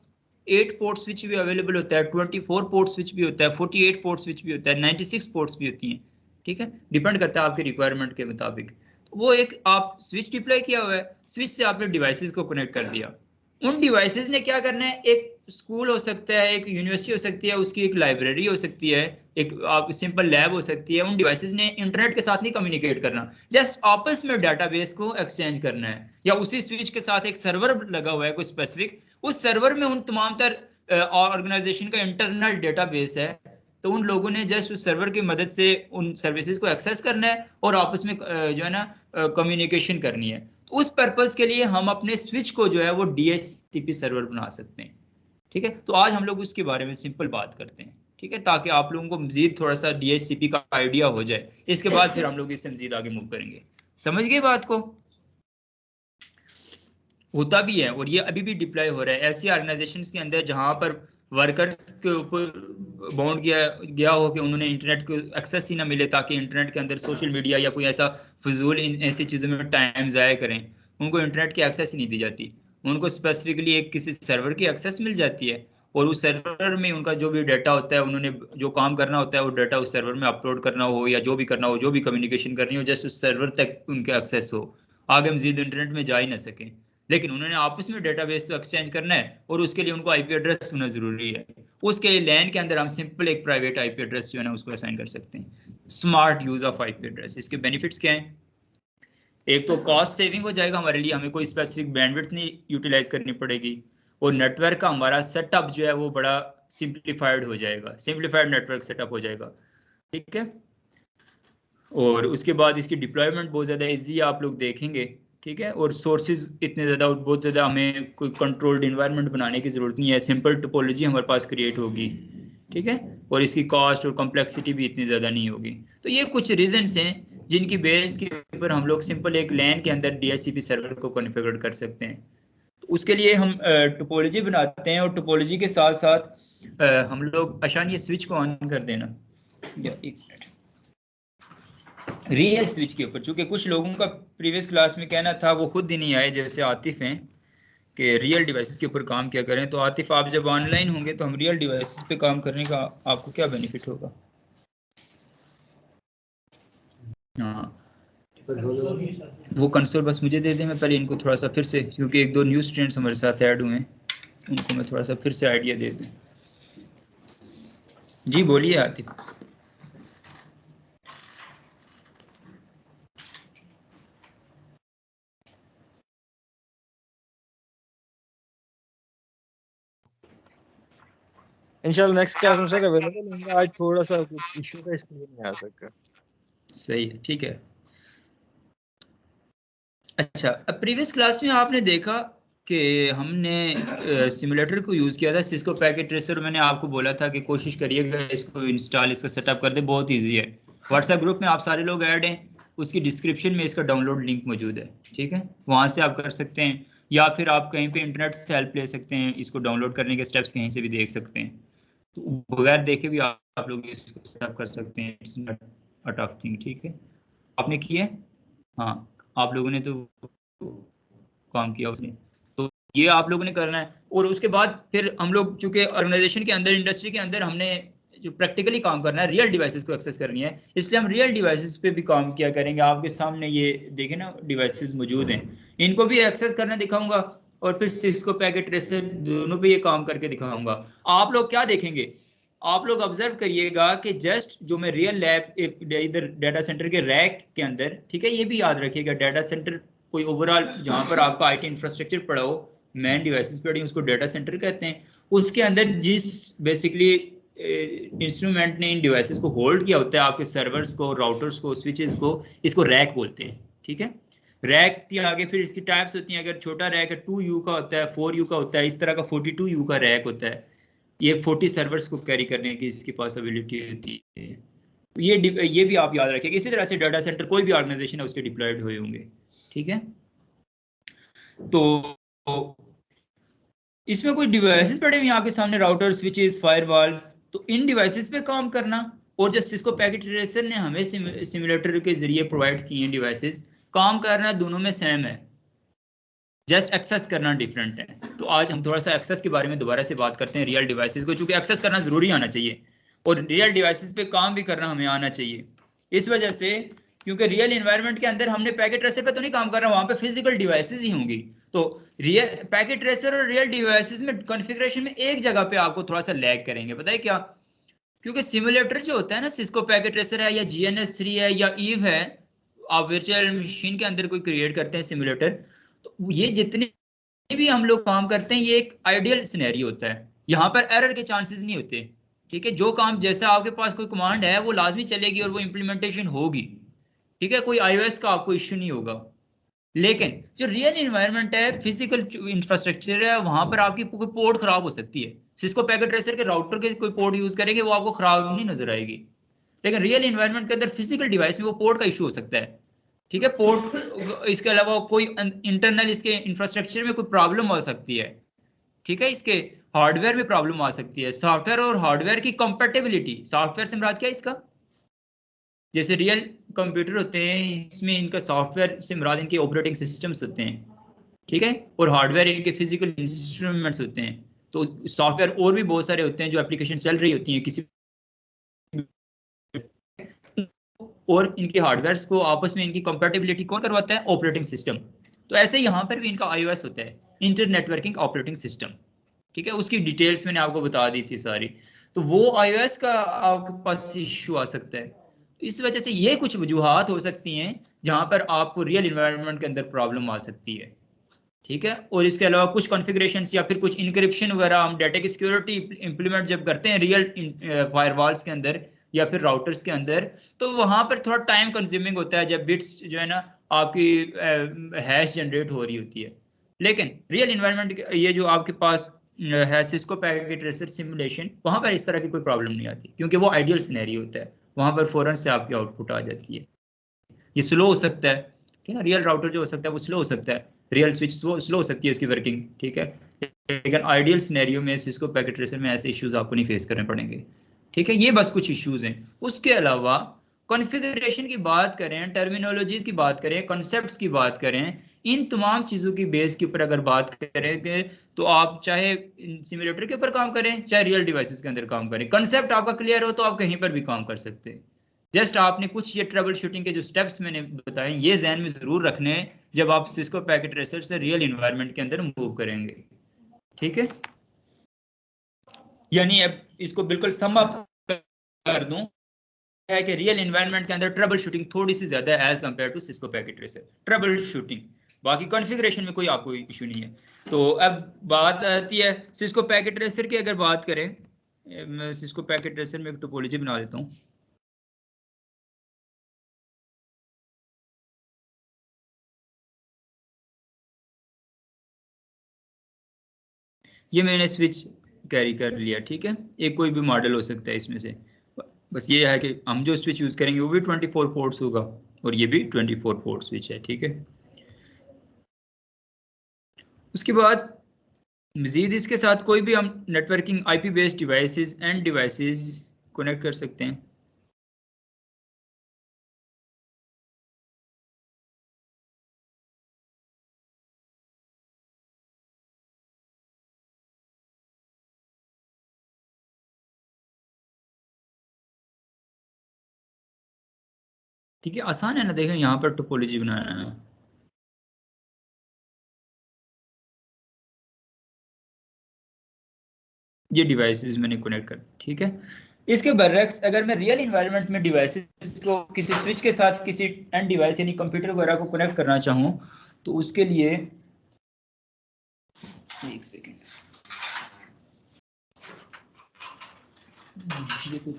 8 पोर्ट स्विच भी अवेलेबल होता है, 24 पोर्ट स्विच भी होता है, 48 पोर्ट स्विच भी होता है, 96 पोर्ट्स भी होती हैं। ठीक है, डिपेंड करता है आपके रिक्वायरमेंट के मुताबिक। तो वो एक आप स्विच डिप्लॉय किया हुआ है, स्विच से आपने डिवाइसेस को कनेक्ट कर दिया। उन डिवाइसेस ने क्या करना है, एक स्कूल हो सकता है, एक यूनिवर्सिटी हो सकती है, उसकी एक लाइब्रेरी हो सकती है, एक आप सिंपल लैब हो सकती है। उन डिवाइसेस ने इंटरनेट के साथ नहीं कम्युनिकेट करना, जस्ट आपस में डाटाबेस को एक्सचेंज करना है। या उसी स्विच के साथ एक सर्वर लगा हुआ है कोई स्पेसिफिक, उस सर्वर में उन तमाम तर ऑर्गेनाइजेशन का इंटरनल डेटाबेस है। तो उन लोगों ने जस्ट उस सर्वर की मदद से उन सर्विसेज को एक्सेस करना है और आपस में जो है ना कम्युनिकेशन करनी है। तो उस पर्पस के लिए हम अपने स्विच को जो है वो डीएचसीपी सर्वर बना सकते हैं। ठीक है, तो आज हम लोग उसके बारे में सिंपल बात करते हैं। ठीक है, ताकि आप लोगों को मजीद थोड़ा सा डीएचसीपी का आइडिया हो जाए। इसके बाद फिर हम लोग इससे मजीद आगे मूव करेंगे। समझ गए बात को? होता भी है और ये अभी भी डिप्लॉय हो रहा है ऐसी ऑर्गेनाइजेशंस के अंदर जहां पर वर्कर्स के ऊपर बाउंड किया गया हो कि उन्होंने इंटरनेट को एक्सेस ही ना मिले, ताकि इंटरनेट के अंदर सोशल मीडिया या कोई ऐसा फजूल इन ऐसी चीज़ों में टाइम ज़ाया करें। उनको इंटरनेट की एक्सेस ही नहीं दी जाती, उनको स्पेसिफिकली एक किसी सर्वर की एक्सेस मिल जाती है और उस सर्वर में उनका जो भी डाटा होता है, उन्होंने जो काम करना होता है वो डाटा उस सर्वर में अपलोड करना हो या जो भी करना हो, जो भी कम्युनिकेशन करनी हो, जस्ट उस सर्वर तक उनका एक्सेस हो, आगे मजीद इंटरनेट में जा ही ना सकें। लेकिन उन्होंने आपस में डेटाबेस तो एक्सचेंज करना है और उसके लिए उनको आईपी एड्रेस होना जरूरी है। उसके लिए लैन के अंदर हम सिंपल एक प्राइवेट आईपी एड्रेस जो है ना उसको असाइन कर सकते हैं। Smart use of IP address, इसके बेनिफिट्स क्या हैं? एक तो कॉस्ट सेविंग हो जाएगा हमारे लिए, हमें कोई स्पेसिफिक बैंडविड्थ नहीं यूटिलाइज करनी पड़ेगी। और नेटवर्क का हमारा सेटअप जो है वो बड़ा सिंप्लीफाइड हो जाएगा, सिंप्लीफाइड नेटवर्क सेटअप हो जाएगा। ठीक है, और उसके बाद इसकी डिप्लॉयमेंट बहुत ज़्यादा ईजी आप लोग देखेंगे। ठीक है, और सोर्सेज इतने ज़्यादा बहुत ज़्यादा हमें कोई कंट्रोल्ड इन्वायरमेंट बनाने की ज़रूरत नहीं है, सिंपल टोपोलॉजी हमारे पास क्रिएट होगी। ठीक है, और इसकी कॉस्ट और कॉम्प्लेक्सिटी भी इतनी ज़्यादा नहीं होगी। तो ये कुछ रीजंस हैं जिनकी बेस के ऊपर हम लोग सिंपल एक लैन के अंदर डीएचसीपी सर्वर को कॉन्फ़िगर कर सकते हैं। तो उसके लिए हम टोपोलॉजी बनाते हैं और टोपोलॉजी के साथ साथ हम लोग आसान ये स्विच को ऑन कर देना या एक रियल स्विच के ऊपर। चूंकि कुछ लोगों का प्रीवियस क्लास में कहना था, वो खुद ही नहीं आए, जैसे आतिफ हैं, कि रियल डिवाइसेस के ऊपर काम किया करें। तो आतिफ, आप जब ऑनलाइन होंगे तो हम रियल डिवाइसेस पे काम करने का आपको क्या बेनिफिट होगा? हाँ, वो कंसोल बस मुझे दे दें, मैं पहले इनको थोड़ा सा फिर से, क्योंकि एक दो न्यू स्टूडेंट्स हमारे साथ ऐड हुए हैं, उनको मैं थोड़ा सा फिर से आइडिया दे दूँ। जी बोलिए आतिफ। इंशाल्लाह नेक्स्ट क्लास में सर अवेलेबल होंगे। आज थोड़ा सा कुछ इशू था इसके लिए नहीं आ सका। सही है, ठीक है। अच्छा, अब प्रीवियस क्लास में आपने देखा कि हमने सिमुलेटर को यूज़ किया था सिस्को पैकेट ट्रेसर। मैंने आपको बोला था कि कोशिश करिएगा इसको इंस्टॉल, इसका सेटअप कर दे, बहुत इजी है। व्हाट्सएप ग्रुप में आप सारे लोग ऐड हैं, उसकी डिस्क्रिप्शन में इसका डाउनलोड लिंक मौजूद है, ठीक है, वहाँ से आप कर सकते हैं, या फिर आप कहीं पे इंटरनेट से हेल्प ले सकते हैं, इसको डाउनलोड करने के स्टेप्स कहीं से भी देख सकते हैं। तो बगैर देखे भी आप लोग इसको सेटअप कर सकते हैं, it's not a tough thing, ठीक है। आपने किया है? हाँ, आप लोगों ने तो काम किया उसने, तो ये आप लोगों ने करना है। और उसके बाद फिर हम लोग चूंकि ऑर्गेनाइजेशन के अंदर, इंडस्ट्री के अंदर हमने जो प्रैक्टिकली काम करना है, रियल डिवाइसेस को एक्सेस करनी है, इसलिए हम रियल डिवाइसेस पे भी काम किया करेंगे। आपके सामने ये देखें ना, डिवाइसेस मौजूद हैं, इनको भी एक्सेस करना दिखाऊंगा, और फिर सिस्को पैकेट ट्रेसर दोनों पे ये काम करके दिखाऊंगा। आप लोग क्या देखेंगे, आप लोग ऑब्जर्व करिएगा कि जस्ट जो मैं रियल लैब इधर डाटा सेंटर के रैक के अंदर, ठीक है, ये भी याद रखिएगा, डाटा सेंटर कोई ओवरऑल जहां पर आपका आईटी इंफ्रास्ट्रक्चर पड़ा हो, मेन डिवाइसेस पड़ी, उसको डाटा सेंटर कहते हैं। उसके अंदर जिस बेसिकली इंस्ट्रूमेंट ने इन डिवाइसेस को होल्ड किया होता है, आपके सर्वर्स को, राउटर्स को, स्विचेस को, इसको रैक बोलते हैं, ठीक है। रैक के आगे फिर इसकी टाइप्स होती हैं। अगर छोटा रैक है 2U का होता है, 4U का होता है, इस तरह का 42U का रैक होता है। ये 40 सर्वर्स को कैरी करने की इसके पास एबिलिटी होती है। ये भी आप याद रखिएगा। इसी तरह से डाटा सेंटर कोई भी ऑर्गेनाइजेशन है उसके डिप्लॉयड हुए होंगे, ठीक है। तो इसमें कोई डिवाइसेस पड़े हुए हैं आपके सामने, राउटर, स्विचेस, फायरवॉल्स, तो इन डिवाइसेस पे काम करना। और जो सिस्को पैकेट ट्रेसर ने हमें सिमुलेटर के जरिए प्रोवाइड किए हैं डिवाइसेस, काम करना दोनों में सेम है, जस्ट एक्सेस करना डिफरेंट है। तो आज हम थोड़ा सा एक्सेस के बारे में दोबारा से बात करते हैं, रियल डिवाइसेस को, चूंकि एक्सेस करना जरूरी आना चाहिए और रियल डिवाइसेस पे काम भी करना हमें आना चाहिए। इस वजह से, क्योंकि रियल एनवायरनमेंट के अंदर हमने पैकेट ट्रेसर पे तो नहीं काम कर रहा, वहां पे फिजिकल डिवाइसेस ही होंगी। तो रियल पैकेट ट्रेसर और रियल डिवाइसेस में कॉन्फ़िगरेशन में एक जगह पे आपको थोड़ा सा लैग करेंगे, पता है क्या? क्योंकि सिमुलेटर जो होता है ना, सिस्को पैकेट ट्रेसर है या GNS3 है या ईव है, आप वर्चुअल मशीन के अंदर कोई क्रिएट करते हैं सिमुलेटर, तो ये जितने भी हम लोग काम करते हैं, ये एक आइडियल सिनेरियो होता है, यहाँ पर एरर के चांसेस नहीं होते, ठीक है। जो काम जैसा आपके पास कोई कमांड है वो लाजमी चलेगी और वो इम्प्लीमेंटेशन होगी, ठीक है, कोई iOS का आपको इश्यू नहीं होगा। लेकिन जो रियल इन्वायरमेंट है, फिजिकल इंफ्रास्ट्रक्चर है, वहां पर आपकी कोई पोर्ट खराब हो सकती है। सिस्को पैकेट ट्रेसर के राउटर के कोई पोर्ट यूज करेंगे, वो आपको खराब नहीं नजर आएगी, लेकिन रियल इन्वायरमेंट के अंदर फिजिकल डिवाइस में वो पोर्ट का इशू हो सकता है, ठीक है। पोर्ट, इसके अलावा कोई इंटरनल इसके इंफ्रास्ट्रक्चर में कोई प्रॉब्लम हो सकती है, ठीक है। इसके हार्डवेयर में प्रॉब्लम आ सकती है, सॉफ्टवेयर और हार्डवेयर की कंपैटिबिलिटी, सॉफ्टवेयर से मुराद क्या है इसका, जैसे रियल कंप्यूटर होते हैं, इसमें इनका सॉफ्टवेयर से मुराद इनके ऑपरेटिंग सिस्टम्स होते हैं, ठीक है, और हार्डवेयर इनके फिजिकल इंस्ट्रूमेंट्स होते हैं। तो सॉफ्टवेयर और भी बहुत सारे होते हैं जो एप्लीकेशन चल रही होती हैं किसी, और इनके हार्डवेयर को आपस में इनकी कंपैटिबिलिटी कौन करवाता है? Operating system. तो ऐसे यहाँ पर भी इनका iOS होता है, इंटर नेटवर्किंग ऑपरेटिंग सिस्टम, ठीक है। उसकी डिटेल्स मैंने आपको बता दी थी सारी। तो वो iOS का आपके पास इश्यू आ सकता है। तो इस वजह से ये कुछ वजूहात हो सकती हैं जहां पर आपको रियल इन्वायरमेंट के अंदर प्रॉब्लम आ सकती है, ठीक है। और इसके अलावा कुछ कॉन्फ़िगरेशंस या फिर कुछ इनक्रिप्शन वगैरह, हम डाटा की सिक्योरिटी इंप्लीमेंट जब करते हैं रियल फायरवॉल्स के अंदर या फिर राउटर्स के अंदर, तो वहां पर थोड़ा टाइम कंज्यूमिंग होता है, जब बिट्स जो है ना आपकी हैश जनरेट हो रही होती है। लेकिन रियल इन्वायरमेंट, ये जो आपके पास है सिस्को पैकेट ट्रेसर सिमुलेशन, वहां पर इस तरह की कोई प्रॉब्लम नहीं आती, क्योंकि वो आइडियल सिनेरियो होता है, वहां पर फौरन से आपकी आउटपुट आ जाती है। ये स्लो हो सकता है, ठीक है, रियल राउटर जो हो सकता है वो स्लो हो सकता है, रियल स्विच स्लो हो सकती है इसकी वर्किंग, ठीक है। लेकिन आइडियल सिनेरियो में सिस्को पैकेट ट्रेसर में ऐसे इश्यूज आपको नहीं फेस करने पड़ेंगे, ठीक है। ये बस कुछ इश्यूज हैं। उसके अलावा कॉन्फ़िगरेशन की बात करें, टर्मिनोलॉजीज की बात करें, कॉन्सेप्ट्स की बात करें, इन तमाम चीज़ों की बेस के ऊपर अगर बात करेंगे, तो आप चाहे सिमुलेटर के ऊपर काम करें, चाहे रियल डिवाइसेस के अंदर काम करें, कंसेप्ट आपका क्लियर हो तो आप कहीं पर भी काम कर सकते हैं। जस्ट आपने कुछ ये ट्रबल शूटिंग के जो स्टेप्स मैंने बताए, ये जहन में जरूर रखने हैं जब आप सिस्को पैकेट ट्रेसर से रियल इन्वायरमेंट के अंदर मूव करेंगे, ठीक है। यानी अब इसको बिल्कुल सम अप कर दूं, है कि रियल इन्वायरमेंट के अंदर ट्रबल शूटिंग थोड़ी सी ज्यादा है as compare to Cisco packet tracer, troubleshooting, बाकी कॉन्फ़िगरेशन में कोई आपको इशू नहीं है। तो अब बात आती है सिस्को पैकेट ट्रेसर की। अगर बात करें, मैं सिस्को पैकेट ट्रेसर में एक टोपोलॉजी बना देता हूँ। ये मैंने स्विच कैरी कर लिया, ठीक है। एक कोई भी मॉडल हो सकता है इसमें से, बस ये है कि हम जो स्विच यूज करेंगे वो भी 24 पोर्ट्स होगा और ये भी 24 पोर्ट स्विच है, ठीक है। उसके बाद मजीद इसके साथ कोई भी हम networking IP based devices end devices connect कर सकते हैं। ठीक है, आसान है ना, देखें यहाँ पर टोपोलॉजी बनाना है। ये डिवाइसेस मैंने कनेक्ट कर, ठीक है। इसके बरअक्स अगर मैं रियल इन्वायरमेंट में डिवाइसेस को किसी स्विच के साथ किसी एंड डिवाइस यानी कंप्यूटर वगैरह को कनेक्ट करना चाहूँ तो उसके लिए एक सेकेंड, ये तो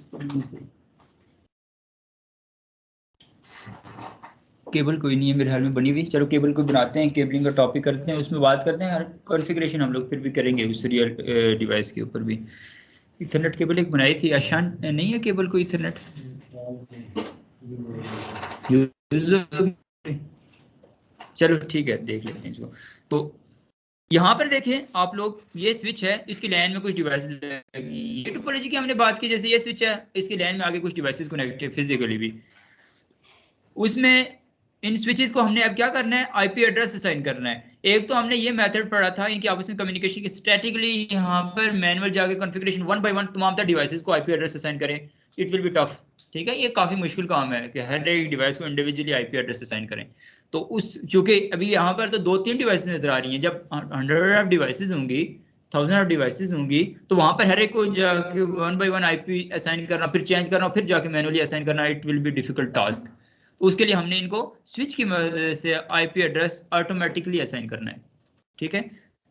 केबल कोई नहीं है मेरे हाल में बनी हुई, चलो केबल को बनाते हैं, केबलिंग का टॉपिक करते हैं, उसमें बात करते हैं। हर कॉन्फ़िगरेशन हम लोग फिर भी करेंगे उस रियल डिवाइस के ऊपर भी। इथरनेट केबल एक बनाई थी, आसान नहीं है केबल को इथरनेट चलो ठीक है, देख लेते हैं इसको। तो यहाँ पर देखें आप लोग, ये स्विच है, इसकी लाइन में कुछ डिवाइस लगी, ये टोपोलॉजी की हमने बात की, जैसे ये स्विच है, इसकी लाइन में आगे कुछ डिवाइसेस कनेक्टेड फिजिकली भी, उसमें इन स्विचेस को हमने अब क्या करना है, आईपी एड्रेस असाइन करना है। एक तो हमने ये मेथड पढ़ा था इनकी आपस में कम्युनिकेशन की, स्टैटिकली यहाँ पर मैनुअल जाके कॉन्फ़िगरेशन 1 बाय 1 तमाम डिवाइसेस को आईपी एड्रेस असाइन करें, इट विल बी टफ, ठीक है। ये काफी मुश्किल काम है कि हर एक डिवाइस को इंडिविजुअली आईपी एड्रेस असाइन करें। तो उस चूंकि अभी यहाँ पर तो 2-3 डिवाइसेस नजर आ रही हैं, जब 100 ऑफ डिवाइसेस होंगी, 1000 ऑफ डिवाइसेस होंगी, तो वहां पर हर एक को जाके 1 बाय 1 आईपी असाइन करना, फिर चेंज करना, फिर जाके मैनुअली असाइन करना, it will be difficult task. उसके लिए हमने इनको स्विच की मदद से आईपी एड्रेस ऑटोमेटिकली असाइन करना है, ठीक है,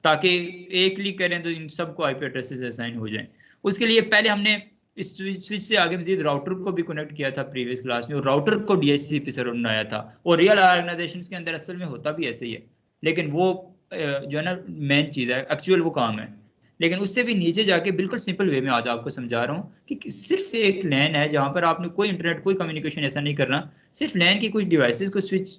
ताकि एक क्लिक करें तो इन सबको आईपी एड्रेसेस असाइन हो जाएं। उसके लिए पहले हमने इस स्विच से आगे मजीद राउटर को भी कनेक्ट किया था प्रीवियस क्लास में, और राउटर को डीएचसीपी सर्वर बनाया था, और रियल ऑर्गेनाइजेशन के अंदर असल में होता भी ऐसे ही है, लेकिन वो जो है ना मेन चीज़ है, एक्चुअल वो काम है। लेकिन उससे भी नीचे जाके बिल्कुल सिंपल वे में आज आपको समझा रहा हूँ कि सिर्फ एक लैन है जहाँ पर आपने कोई इंटरनेट कोई कम्युनिकेशन ऐसा नहीं करना, सिर्फ लैन की कुछ डिवाइसेस को स्विच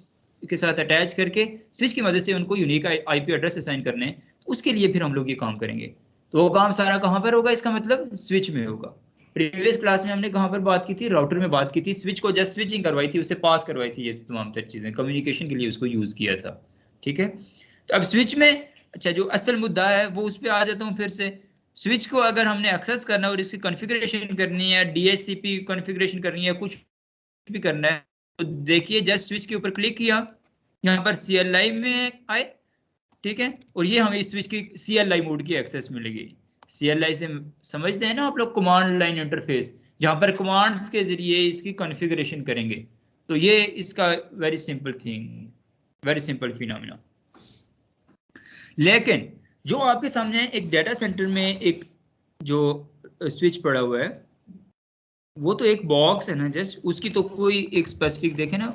के साथ अटैच करके स्विच की मदद से उनको यूनिक आईपी एड्रेस असाइन करने हैं। उसके लिए फिर हम लोग ये काम करेंगे। तो वो काम सारा कहाँ पर होगा, इसका मतलब स्विच में होगा। प्रीवियस क्लास में हमने कहाँ पर बात की थी, राउटर में बात की थी, स्विच को जस्ट स्विचिंग करवाई थी, उसे पास करवाई थी, ये तमाम तर चीजें कम्युनिकेशन के लिए उसको यूज किया था, ठीक है। तो अब स्विच में अच्छा जो असल मुद्दा है वो उस पर आ जाता हूँ फिर से। स्विच को अगर हमने एक्सेस करना है और इसकी कॉन्फ़िगरेशन करनी है, डीएचसीपी कॉन्फ़िगरेशन करनी है, कुछ भी करना है, तो देखिए जस्ट स्विच के ऊपर क्लिक किया, यहाँ पर CLI में आए, ठीक है, और ये हमें स्विच की CLI मोड की एक्सेस मिलेगी। CLI से समझते हैं ना आप लोग, कमांड लाइन इंटरफेस, जहां पर कमांड्स के जरिए इसकी कॉन्फ़िगरेशन करेंगे। तो ये इसका very simple thing, very simple phenomena. लेकिन जो आपके सामने एक डेटा सेंटर में एक जो स्विच पड़ा हुआ है, वो तो एक बॉक्स है ना, जस्ट उसकी तो कोई एक स्पेसिफिक देखे ना,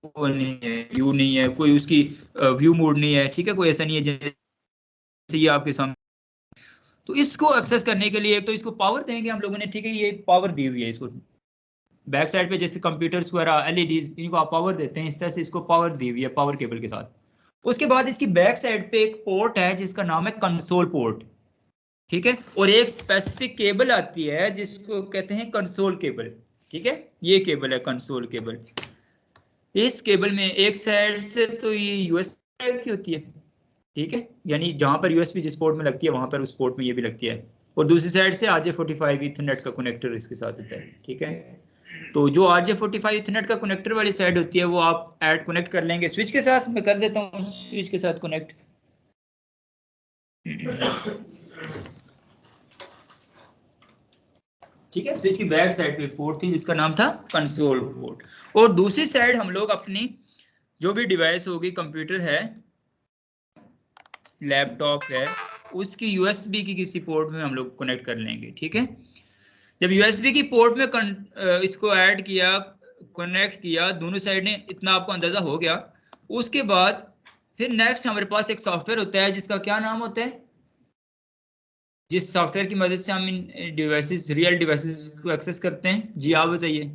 वो नहीं है, व्यू नहीं है, कोई उसकी व्यू मोड नहीं है, ठीक है, कोई ऐसा नहीं है जैसे ये आपके सामने। तो इसको एक्सेस करने के लिए तो इसको पावर देंगे हम लोगों ने, ठीक है, ये पावर दी हुई है इसको, बैक साइड पे जैसे कंप्यूटर्स वगैरह एलईडीज, इनको आप पावर देते हैं, इस तरह से इसको पावर दी हुई है पावर केबल के साथ। उसके बाद इसकी बैक साइड पे एक पोर्ट है जिसका नाम है कंसोल पोर्ट, ठीक है, और एक स्पेसिफिक केबल आती है जिसको कहते हैं कंसोल केबल, ठीक है, ये केबल है कंसोल केबल। इस केबल में एक साइड से तो ये यूएसबी की होती है, ठीक है, यानी जहां पर यूएसबी जिस पोर्ट में लगती है वहां पर उस पोर्ट में ये भी लगती है, और दूसरी साइड से RJ45 ईथरनेट का कनेक्टर इसके साथ होता है, ठीक है। तो जो RJ45 ईथरनेट का कनेक्टर वाली साइड होती है वो आप ऐड कनेक्ट कर लेंगे स्विच के साथ। मैं कर देता हूँ स्विच के साथ कनेक्ट, ठीक है। स्विच की बैक साइड पे पोर्ट थी जिसका नाम था कंसोल पोर्ट, और दूसरी साइड हम लोग अपनी जो भी डिवाइस होगी, कंप्यूटर है, लैपटॉप है, उसकी यूएसबी की किसी पोर्ट में हम लोग कनेक्ट कर लेंगे, ठीक है। जब यूएसबी की पोर्ट में इसको ऐड किया, कनेक्ट किया, दोनों साइड ने, इतना आपको अंदाजा हो गया। उसके बाद फिर नेक्स्ट हमारे पास एक सॉफ्टवेयर होता है जिसका क्या नाम होता है, जिस सॉफ्टवेयर की मदद से हम इन डिवाइसेस, रियल डिवाइसेस को एक्सेस करते हैं। जी आप बताइए।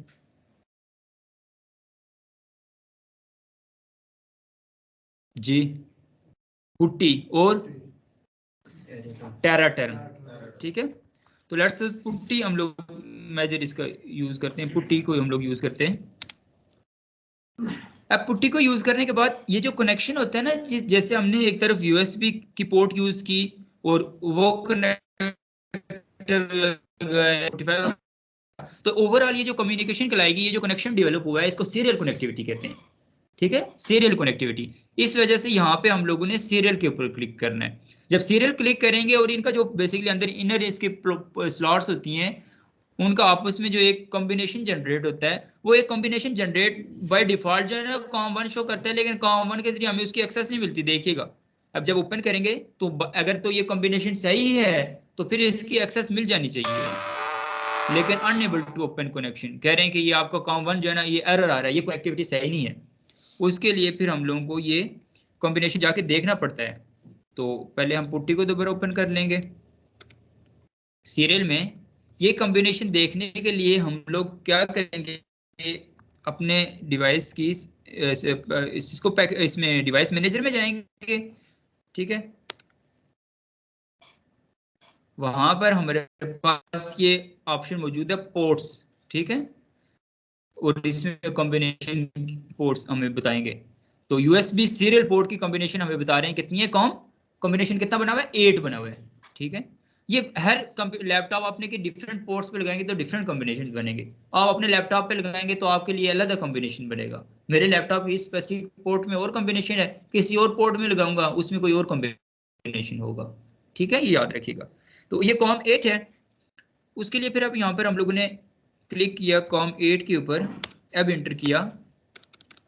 जी, पुट्टी और टेराटर्न, ठीक है। तो लेट्स पुट्टी हम लोग मेजर इसका यूज करते हैं, पुट्टी को हम लोग यूज करते हैं। अब पुट्टी को यूज करने के बाद ये जो कनेक्शन होता है ना, जैसे हमने एक तरफ यूएसबी की पोर्ट यूज की और वो कनेक्टर, तो ओवरऑल ये जो कम्युनिकेशन कहलाएगी, ये जो कनेक्शन डेवलप हुआ है, इसको सीरियल कनेक्टिविटी कहते हैं। ठीक है, सीरियल कनेक्टिविटी। इस वजह से यहाँ पे हम लोगों ने सीरियल के ऊपर क्लिक करना है। जब सीरियल क्लिक करेंगे और इनका जो बेसिकली अंदर इनर इसके स्लॉट्स होती हैं, उनका आपस में जो एक कॉम्बिनेशन जनरेट होता है, वो एक कॉम्बिनेशन जनरेट बाय डिफॉल्ट जो है ना कॉम वन शो करता है, लेकिन कॉम वन के जरिए हमें उसकी एक्सेस नहीं मिलती, देखिएगा। अब जब ओपन करेंगे तो अगर तो ये कॉम्बिनेशन सही है तो फिर इसकी एक्सेस मिल जानी चाहिए, लेकिन अनएबल टू ओपन कनेक्शन कह रहे हैं कि ये आपका कॉम वन जो है ना, ये एरर आ रहा है, ये कनेक्टिविटी सही नहीं है। उसके लिए फिर हम लोगों को ये कॉम्बिनेशन जाके देखना पड़ता है। तो पहले हम पुट्टी को दोबारा ओपन कर लेंगे सीरियल में। ये कॉम्बिनेशन देखने के लिए हम लोग क्या करेंगे, अपने डिवाइस की इसको इसमें डिवाइस मैनेजर में जाएंगे, ठीक है। वहां पर हमारे पास ये ऑप्शन मौजूद है पोर्ट्स, ठीक है। और इसमें कॉम्बिनेशन पोर्ट्स हमें बताएंगे। तो यूएसबी सीरियल पोर्ट की कॉम्बिनेशन हमें बता रहे हैं कितनी है, कॉम कॉम्बिनेशन कितना बना हुआ है, 8 बना हुआ है, ठीक है। ये हर लैपटॉप आपने के डिफरेंट पोर्ट्स पे लगाएंगे तो डिफरेंट कॉम्बिनेशन बनेंगे। आप अपने लैपटॉप पे लगाएंगे तो आपके लिए अलग कॉम्बिनेशन बनेगा। मेरे लैपटॉप की इस स्पेसिफिक पोर्ट में और कॉम्बिनेशन है, किसी और पोर्ट में लगाऊंगा उसमें कोई और कॉम्बिनेशन होगा, ठीक है, ये याद रखिएगा। तो ये कॉम 8 है। उसके लिए फिर अब यहाँ पर हम लोगों ने क्लिक किया कॉम 8 के ऊपर, अब इंटर किया।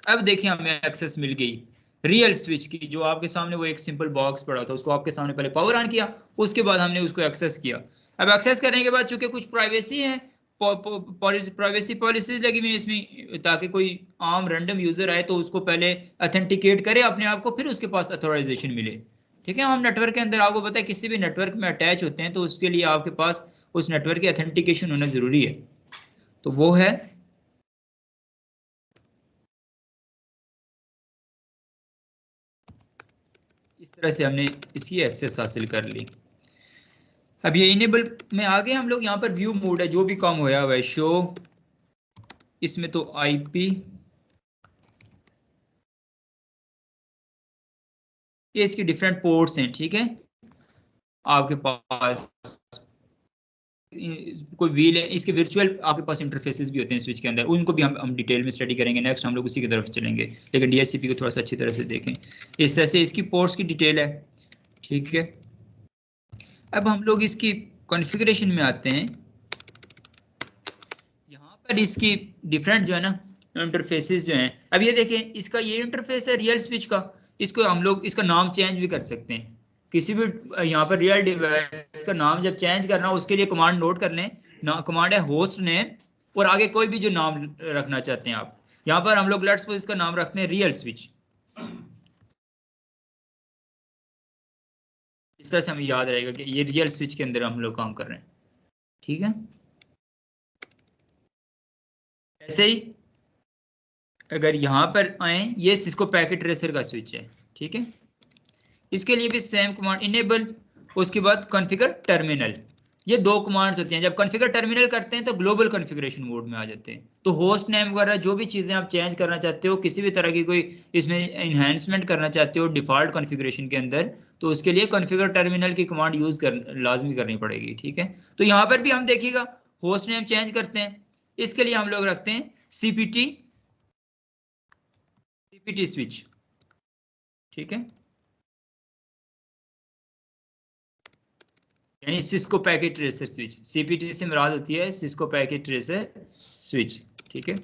अब देखिए हमें एक्सेस मिल गई रियल स्विच की, जो आपके सामने वो एक सिंपल बॉक्स पड़ा था, उसको आपके सामने पहले पावर ऑन किया, उसके बाद हमने उसको एक्सेस किया। अब एक्सेस करने के बाद चूंकि कुछ प्राइवेसी है, प्राइवेसी पॉलिसीज लगी हुई है इसमें, ताकि कोई आम रैंडम यूजर आए तो उसको पहले अथेंटिकेट करे अपने आप को, फिर उसके पास अथोराइजेशन मिले, ठीक है। हम नेटवर्क के अंदर आपको पता है किसी भी नेटवर्क में अटैच होते हैं तो उसके लिए आपके पास उस नेटवर्क की अथेंटिकेशन होना जरूरी है। तो वो है, इस तरह से हमने इसकी एक्सेस हासिल कर ली। अब ये इनेबल में आगे हम लोग यहाँ पर व्यू मोड है, जो भी काम होया हुआ है शो, इसमें तो आईपी, ये इसकी डिफरेंट पोर्ट्स हैं, ठीक है। आपके पास कोई व्हील है, इसके वर्चुअल आपके पास इंटरफेसेस भी होते हैं स्विच के अंदर, उनको भी हम डिटेल में स्टडी करेंगे। नेक्स्ट हम लोग उसी की तरफ चलेंगे, लेकिन डीएचसीपी को थोड़ा सा अच्छी तरह से देखें। इस तरह से इसकी पोर्ट्स की डिटेल है, ठीक है। अब हम लोग इसकी कॉन्फ़िगरेशन में आते हैं। यहाँ पर इसकी डिफरेंट जो है ना इंटरफेसेस जो हैं, अब ये देखें, इसका ये इंटरफेस है रियल स्विच का। इसको हम लोग इसका नाम चेंज भी कर सकते हैं किसी भी, यहाँ पर रियल डिवाइस का नाम जब चेंज करना उसके लिए कमांड नोट कर लें ना, कमांड है होस्ट नेम और आगे कोई भी जो नाम रखना चाहते हैं आप। यहाँ पर हम लोग लेट्स सपोज इसका नाम रखते हैं रियल स्विच। इस तरह से हमें याद रहेगा कि ये रियल स्विच के अंदर हम लोग काम कर रहे हैं, ठीक है। ऐसे ही अगर यहाँ पर आए, ये सिस्को पैकेट ट्रेसर का स्विच है, ठीक है। इसके लिए भी सेम कमांड इनेबल, उसके बाद कॉन्फ़िगर टर्मिनल। ये दो कमांड्स होती हैं। जब कॉन्फ़िगर टर्मिनल करते हैं तो ग्लोबल कॉन्फ़िगरेशन मोड में आ जाते हैं। तो होस्ट नेम वगैरह जो भी चीज़ें आप चेंज करना चाहते हो, किसी भी तरह की कोई इसमें इन्हेंसमेंट करना चाहते हो डिफ़ॉल्ट कॉन्फ़िगरेशन के अंदर, तो उसके लिए कॉन्फ़िगर टर्मिनल की कमांड यूज़ कर लाजमी करनी पड़ेगी, ठीक है। तो यहाँ पर भी हम देखिएगा होस्ट नेम चेंज करते हैं, इसके लिए हम लोग रखते हैं सीपीटी स्विच, ठीक है, यानी Cisco packet tracer switch. CPT से मुराद होती है सिस्को पैकेट ट्रेसर स्विच, ठीक है।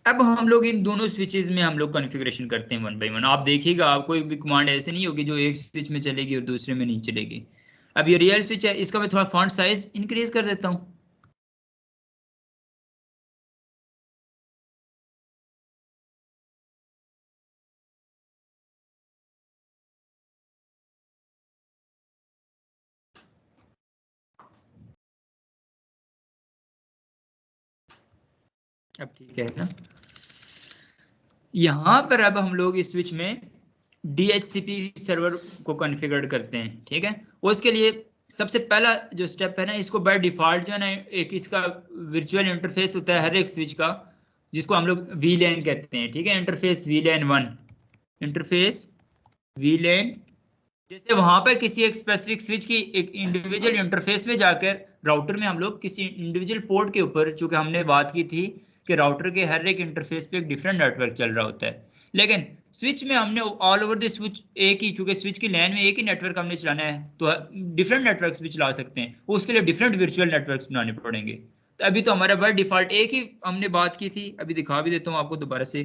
अब हम लोग इन दोनों स्विचेस में हम लोग कॉन्फ़िगरेशन करते हैं वन बाय वन। आप देखिएगा, आप कोई भी कमांड ऐसे नहीं होगी जो एक स्विच में चलेगी और दूसरे में नहीं चलेगी। अब ये रियल स्विच है, इसका मैं थोड़ा फॉन्ट साइज इंक्रीज कर देता हूँ। अब ठीक है ना। यहाँ पर अब हम लोग इस स्विच में DHCP सर्वर को कॉन्फ़िगर करते हैं, ठीक है। उसके लिए सबसे पहला जो स्टेप है ना, इसको बाय डिफॉल्ट जो है ना एक इसका वर्चुअल इंटरफेस होता है हर एक स्विच का, जिसको हम लोग VLAN कहते हैं, ठीक है। Interface VLAN 1, interface VLAN। जैसे वहां पर किसी एक स्पेसिफिक स्विच की एक इंडिविजुअल इंटरफेस में जाकर राउटर में हम लोग किसी इंडिविजुअल पोर्ट के ऊपर, चूंकि हमने बात की थी कि राउटर के हर एक इंटरफेस पे एक डिफरेंट नेटवर्क चल रहा होता है, लेकिन स्विच में हमने ऑल ओवर द स्विच एक ही, चूंकि स्विच की लैन में एक ही नेटवर्क हमने चलाना है, तो डिफरेंट नेटवर्क्स भी चला सकते हैं, उसके लिए डिफरेंट वर्चुअल नेटवर्क्स बनाने पड़ेंगे। तो अभी तो हमारा बाय डिफॉल्ट एक ही हमने बात की थी, अभी दिखा भी देता हूँ आपको दोबारा से।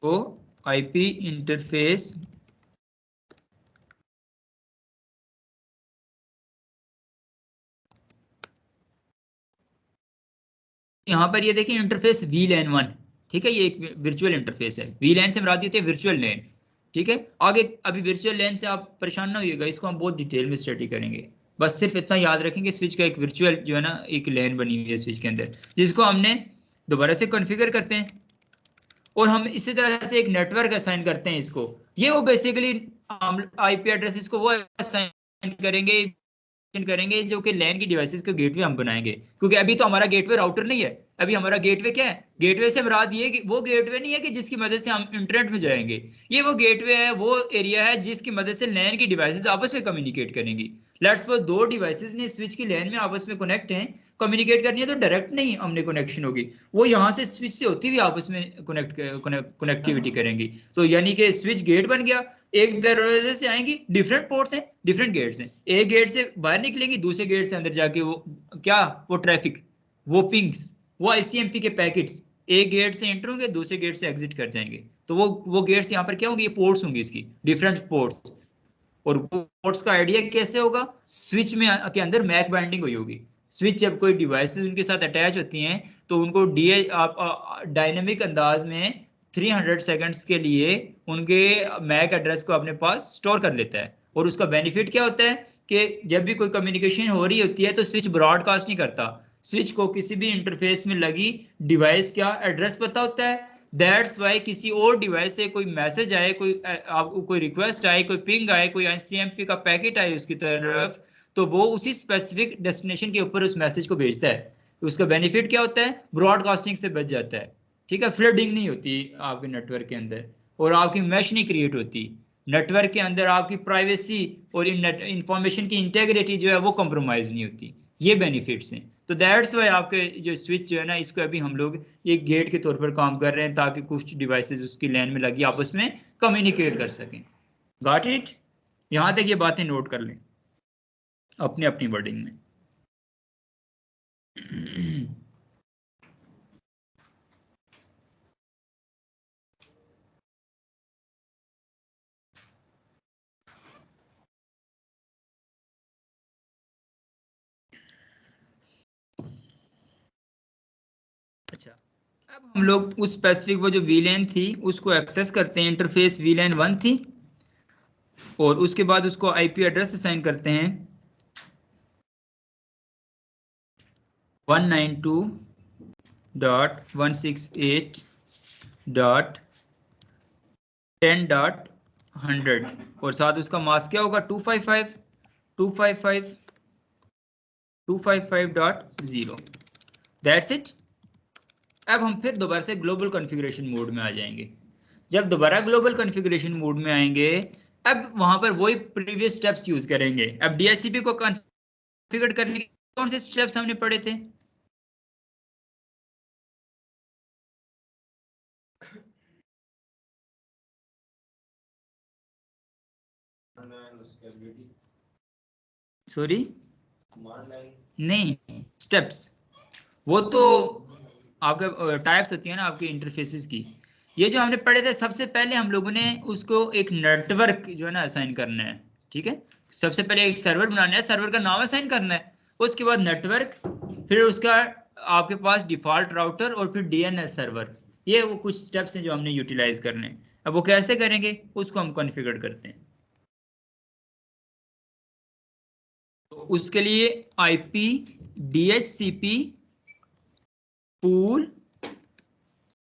तो IP इंटरफेस यहाँ पर ये देखिए इंटरफेस VLAN 1, ठीक है। ये एक वर्चुअल इंटरफेस है। VLAN से मुराद होती है वर्चुअल लैन, ठीक है। आगे अभी वर्चुअल लैन से आप परेशान ना होइएगा, इसको हम बहुत डिटेल में स्टडी करेंगे। बस सिर्फ इतना याद रखेंगे, स्विच का एक वर्चुअल जो है ना एक लैन बनी हुई है स्विच के अंदर, जिसको हमने दोबारा से कॉन्फ़िगर करते हैं, और हम इसी तरह से एक नेटवर्क असाइन करते हैं इसको। ये वो बेसिकली IP एड्रेस इसको वो असाइन करेंगे जो कि लैन की डिवाइसेस का गेटवे हम बनाएंगे, क्योंकि अभी तो हमारा गेटवे राउटर नहीं है। अभी हमारा गेटवे क्या है? गेटवे से मुराद ये कि वो गेटवे नहीं है कि जिसकी मदद से हम इंटरनेट में जाएंगे। ये वो गेटवे है, वो एरिया है जिसकी मदद से लैन की डिवाइसेस आपस में कम्युनिकेट करेंगी। लेट्स सपोज दो डिवाइसेस ने स्विच की लैन में आपस में कनेक्ट हैं, कम्युनिकेट करनी है, तो डायरेक्ट नहीं हमने कनेक्शन होगी, वो यहाँ से स्विच से होती हुई आपस में कनेक्टिविटी करेंगी। तो यानी कि स्विच गेट बन गया, एक दरवाजे से आएंगी, डिफरेंट पोर्ट्स हैं, डिफरेंट गेट्स हैं, एक गेट से बाहर निकलेंगी, दूसरे गेट से अंदर जाके वो क्या, वो ट्रैफिक, वो पिंग्स, वो ICMP के पैकेट्स एक गेट से एंटर होंगे, दूसरे गेट से एग्जिट कर जाएंगे। तो वो गेट्स यहाँ पर क्या होंगे, ये पोर्ट्स होंगी इसकी, डिफरेंट पोर्ट्स। और पोर्ट्स का आइडिया कैसे होगा, स्विच में के अंदर मैक बाइंडिंग हुई होगी। स्विच जब कोई डिवाइसेस उनके साथ अटैच होती हैं तो उनको डायनेमिक अंदाज में 300 सेकंड्स के लिए उनके मैक एड्रेस को अपने पास स्टोर कर लेता है। और उसका बेनिफिट क्या होता है कि जब भी कोई कम्युनिकेशन हो रही होती है तो स्विच ब्रॉडकास्ट नहीं करता, स्विच को किसी भी इंटरफेस में लगी डिवाइस का एड्रेस पता होता है। दैट्स वाई किसी और डिवाइस से कोई मैसेज आए, आपको कोई रिक्वेस्ट आए, कोई पिंग आए, कोई ICMP का पैकेट आए उसकी तरफ, तो वो उसी स्पेसिफिक डेस्टिनेशन के ऊपर उस मैसेज को भेजता है। उसका बेनिफिट क्या होता है, ब्रॉडकास्टिंग से बच जाता है, ठीक है। फ्लडिंग नहीं होती आपके नेटवर्क के अंदर, और आपकी मैश नहीं क्रिएट होती नेटवर्क के अंदर, आपकी प्राइवेसी और इंफॉर्मेशन की इंटेग्रिटी जो है वो कॉम्प्रोमाइज नहीं होती। ये बेनिफिट्स हैं। तो दैट्स वाई आपके जो स्विच जो है ना, इसको अभी हम लोग एक गेट के तौर पर काम कर रहे हैं, ताकि कुछ डिवाइसेस उसकी लैन में लगी आपस में कम्युनिकेट कर सकें। Got it? यहां तक ये बातें नोट कर लें अपनी अपनी वर्डिंग में। अच्छा, अब हम लोग उस स्पेसिफिक वो जो VLAN थी उसको एक्सेस करते हैं, इंटरफेस VLAN 1 थी, और उसके बाद उसको IP एड्रेस असाइन करते हैं 192.168.10.100, और साथ उसका मास्क क्या होगा, 255.255.0। That's it. अब हम फिर दोबारा से ग्लोबल कॉन्फ़िगरेशन मोड में आ जाएंगे। जब दोबारा ग्लोबल कॉन्फ़िगरेशन मोड में आएंगे, अब वहां पर वही प्रीवियस स्टेप्स यूज करेंगे। अब DHCP को कॉन्फ़िगर करने के कौन से स्टेप्स हमने पढ़े थे? सॉरी, नहीं, स्टेप्स वो तो आपके टाइप्स होती है ना आपकी इंटरफेसेस की। ये जो हमने पढ़े थे, सबसे पहले हम लोगों ने उसको एक नेटवर्क जो है ना असाइन करना है, ठीक है। सबसे पहले एक सर्वर बनाना है, सर्वर का नाम असाइन करना है, उसके बाद नेटवर्क, फिर उसका आपके पास डिफॉल्ट राउटर, और फिर DNS सर्वर। ये वो कुछ स्टेप्स हैं जो हमने यूटिलाइज करने हैं। अब वो कैसे करेंगे उसको हम कॉन्फ़िगर करते हैं। तो उसके लिए IP DHCP पूल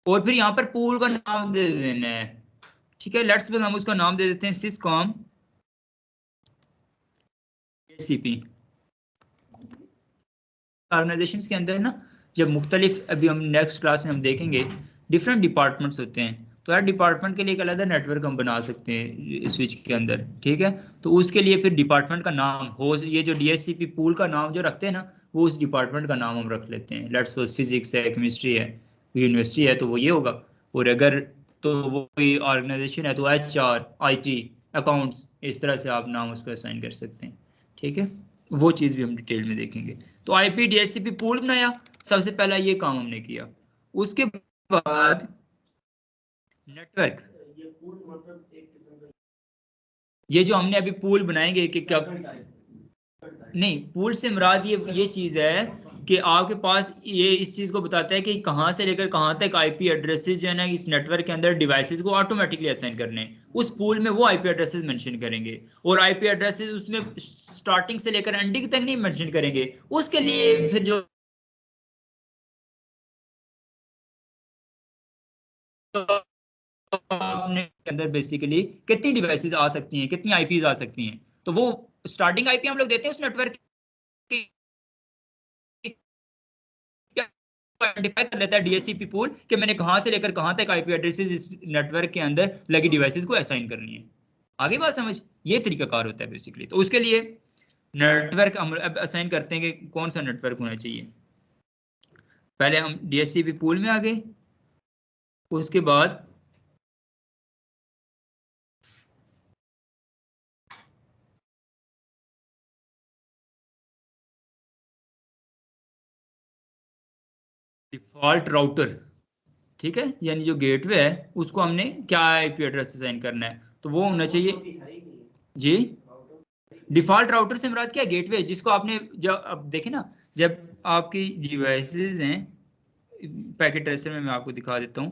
और फिर यहाँ पर पूल का नाम दे देना है, ठीक है। लेट्स सपोज हम उसका नाम दे देते हैं सिस्कॉम DHCP। ऑर्गेनाइजेशंस के अंदर ना जब मुख्तलिफ, अभी हम नेक्स्ट क्लास में हम देखेंगे डिफरेंट डिपार्टमेंट्स होते हैं, तो हर डिपार्टमेंट के लिए एक अलग नेटवर्क हम बना सकते हैं स्विच के अंदर, ठीक है। तो उसके लिए फिर डिपार्टमेंट का नाम हो, ये जो DHCP पूल का नाम जो रखते हैं ना, वो उस डिपार्टमेंट का नाम हम रख लेते हैं। लेट्स सपोज फिजिक्स है, केमिस्ट्री है, यूनिवर्सिटी है, तो वो ये होगा। और अगर तो वो कोई ऑर्गेनाइजेशन है तो HR, IT, अकाउंट्स, इस तरह से आप नाम उसको असाइन कर सकते हैं, ठीक है। वो चीज़ भी हम डिटेल में देखेंगे। तो IP DHCP पूल बनाया, सबसे पहला ये काम हमने किया। उसके बाद नेटवर्क, ये जो हमने अभी पूल बनाएंगे कि क्या, नहीं पूल से मुराद ये चीज है कि आपके पास ये इस चीज को बताता है कि कहां से लेकर कहां तक IP एड्रेसेस जो है ना इस नेटवर्क के अंदर डिवाइसेस को ऑटोमेटिकली असाइन करने हैं। उस पूल में वो IP एड्रेसेस मेंशन करेंगे, और IP एड्रेसेस उसमें स्टार्टिंग से लेकर एंडिंग तक नहीं मेंशन करेंगे। उसके लिए फिर जो आपने के अंदर बेसिकली कितनी डिवाइसेस आ सकती हैं, कितनी IPs आ सकती हैं, तो वो स्टार्टिंग IP हम लोग देते हैं उस नेटवर्क की, आइडेंटिफाई कर लेता है DHCP पूल कि मैंने कहां से लेकर कहां तक IP एड्रेसेस इस नेटवर्क के अंदर लगी डिवाइसेस को असाइन करनी है। आगे बात समझ, ये तरीकाकार होता है बेसिकली। तो उसके लिए नेटवर्क हम अब असाइन करते हैं कि कौन सा नेटवर्क होना चाहिए। पहले हम DHCP पूल में आ गए, उसके बाद डिफॉल्ट राउटर, ठीक है, यानी जो गेटवे है उसको हमने क्या IP एड्रेस असाइन करना है, तो वो होना चाहिए जी। डिफॉल्ट राउटर से मुराद क्या है, गेटवे, जिसको आपने जब अब देखे ना, जब आपकी डिवाइसेस हैं पैकेट ट्रेसर में, मैं आपको दिखा देता हूँ।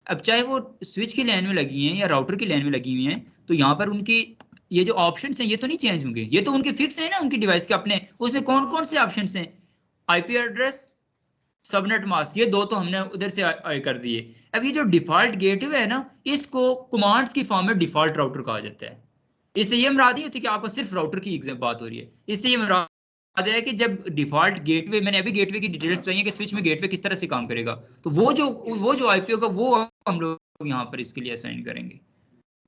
अब चाहे वो स्विच की लाइन में लगी हैं या राउटर की लाइन में लगी हुई हैं, तो यहाँ पर उनकी ये जो ऑप्शंस हैं ये तो नहीं चेंज होंगे, ये तो उनके फिक्स है ना उनकी डिवाइस के अपने। उसमें कौन कौन से ऑप्शंस हैं, IP एड्रेस, सबनेट मास्क, ये दो तो हमने उधर से कर दिए। अब ये जो डिफॉल्ट गेटवे है ना, इसको कमांड्स की फॉर्म में डिफॉल्ट राउटर कहा जाता है। इससे ये मुराद नहीं होती कि आपको सिर्फ राउटर की बात हो रही है, इससे ये मुराद है कि जब डिफॉल्ट गेटवे, मैंने अभी गेटवे की डिटेल्स बताई है कि स्विच में गेटवे किस तरह से काम करेगा, तो वो जो IP होगा वो हम लोग यहाँ पर इसके लिए असाइन करेंगे,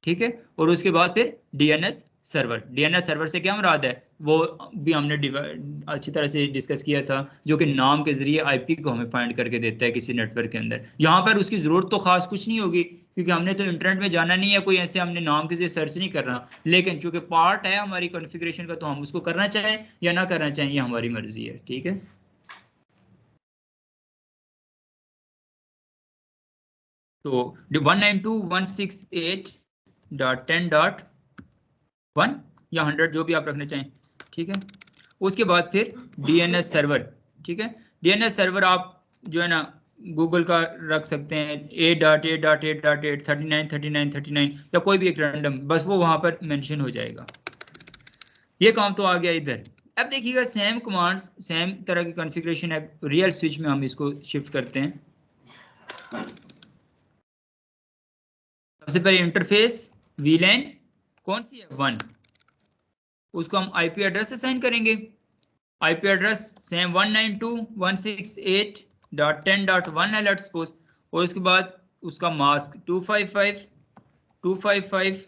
ठीक है। और उसके बाद फिर DNS सर्वर से क्या मुराद है, वो भी हमने अच्छी तरह से डिस्कस किया था, जो कि नाम के जरिए IP को हमें फाइंड करके देता है किसी नेटवर्क के अंदर। यहाँ पर उसकी जरूरत तो खास कुछ नहीं होगी, क्योंकि हमने तो इंटरनेट में जाना नहीं है, कोई ऐसे हमने नाम के जरिए सर्च नहीं करना, लेकिन चूंकि पार्ट है हमारी कॉन्फ़िगरेशन का, तो हम उसको करना चाहें या ना करना चाहें ये हमारी मर्जी है, ठीक है। तो 192.168.10.1 या 100 जो भी आप रखना चाहें, ठीक है। उसके बाद फिर DNS सर्वर, ठीक है। DNS सर्वर आप जो है ना गूगल का रख सकते हैं 8.8.8.8 39 या कोई भी एक रैंडम, बस वो वहां पर मेंशन हो जाएगा। ये काम तो आ गया इधर। अब देखिएगा सेम कमांड्स, सेम तरह की कॉन्फ़िगरेशन है, रियल स्विच में हम इसको शिफ्ट करते हैं। सबसे पहले इंटरफेस VLAN कौन सी है, 1, उसको हम IP एड्रेस असाइन करेंगे। IP एड्रेस सेम 192.168.10.1 है लेट्स सपोज, और उसके बाद उसका मास्क 255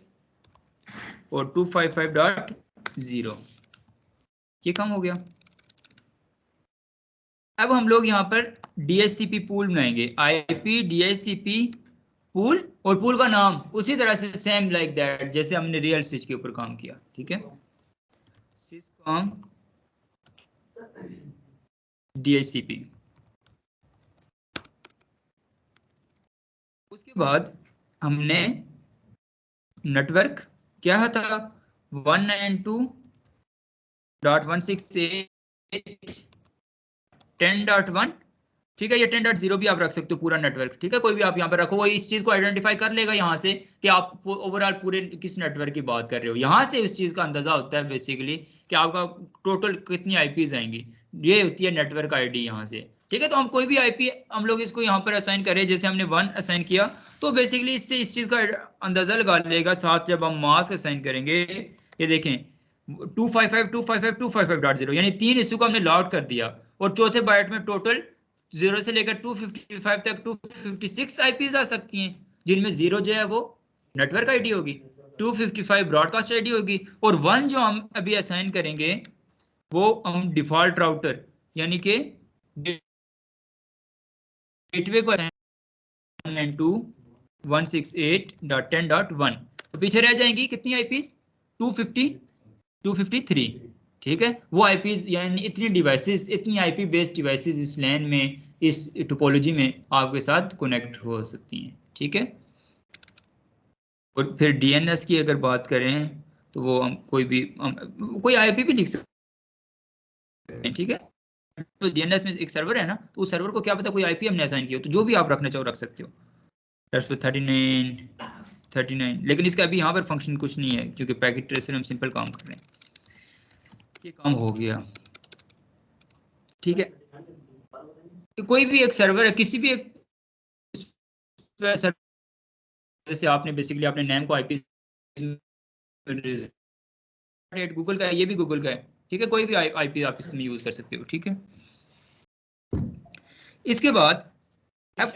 और 255.0, ये कम हो गया। अब हम लोग यहाँ पर DHCP पूल बनाएंगे, IP DHCP पूल, और पूल का नाम उसी तरह से सेम लाइक दैट जैसे हमने रियल स्विच के ऊपर काम किया, ठीक है। सिस्कॉम DHCP। उसके बाद हमने नेटवर्क क्या था, 192.168.10.1 ठीक है। ये 10.0 भी आप रख सकते हो पूरा नेटवर्क, ठीक है। कोई भी आप यहाँ पर रखो, वो इस चीज को आइडेंटिफाई कर लेगा यहाँ से कि आप ओवरऑल पूरे किस नेटवर्क की बात कर रहे हो। यहाँ से इस चीज का अंदाजा होता है बेसिकली कि आपका टोटल कितनी आईपीज आएंगी। ये होती है नेटवर्क आईडी यहाँ से, ठीक है। तो हम कोई भी आईपी हम लोग इसको यहाँ पर असाइन करें, जैसे हमने 1 असाइन किया, तो बेसिकली इससे इस चीज का अंदाजा लगा लेगा। साथ जब हम मास्क असाइन करेंगे, ये देखें 255.255.255.0 यानी 3 इश्यू को हमने लॉग कर दिया, और चौथे बाइट में टोटल 0 से लेकर 255 तक 256 आईपीज आ सकती हैं, जिनमें 0 जो है वो नेटवर्क आईडी होगी, 255 ब्रॉडकास्ट आईडी होगी, और 1 जो हम अभी असाइन करेंगे वो हम डिफॉल्ट राउटर यानी कि गेटवे को असाइन टू 168.10.1, तो पीछे रह जाएंगी कितनी आईपीज 253, ठीक है। वो आईपीज यानी इतनी डिवाइसेस, इतनी आईपी बेस्ड डिवाइसेस इस लैन में, इस टोपोलॉजी में आपके साथ कनेक्ट हो सकती हैं, ठीक है। और फिर डीएनएस की अगर बात करें तो वो हम कोई आईपी भी लिख सकते हैं, ठीक है। तो डीएनएस में एक सर्वर है ना, तो उस सर्वर को क्या पता कोई आईपी हमने असाइन किया हो, तो जो भी आप रखना चाहो रख सकते हो। 39, लेकिन इसका अभी यहाँ पर फंक्शन कुछ नहीं है, क्योंकि पैकेट ट्रेसर हम सिंपल काम कर रहे हैं। ये काम हो गया, ठीक है। कोई भी एक सर्वर है, किसी भी एक सर्वर, जैसे आपने बेसिकली अपने नेम को आईपी, गूगल का है, ये भी गूगल का है, ठीक है। कोई भी आईपी आप इसमें यूज कर सकते हो, ठीक है। इसके बाद अब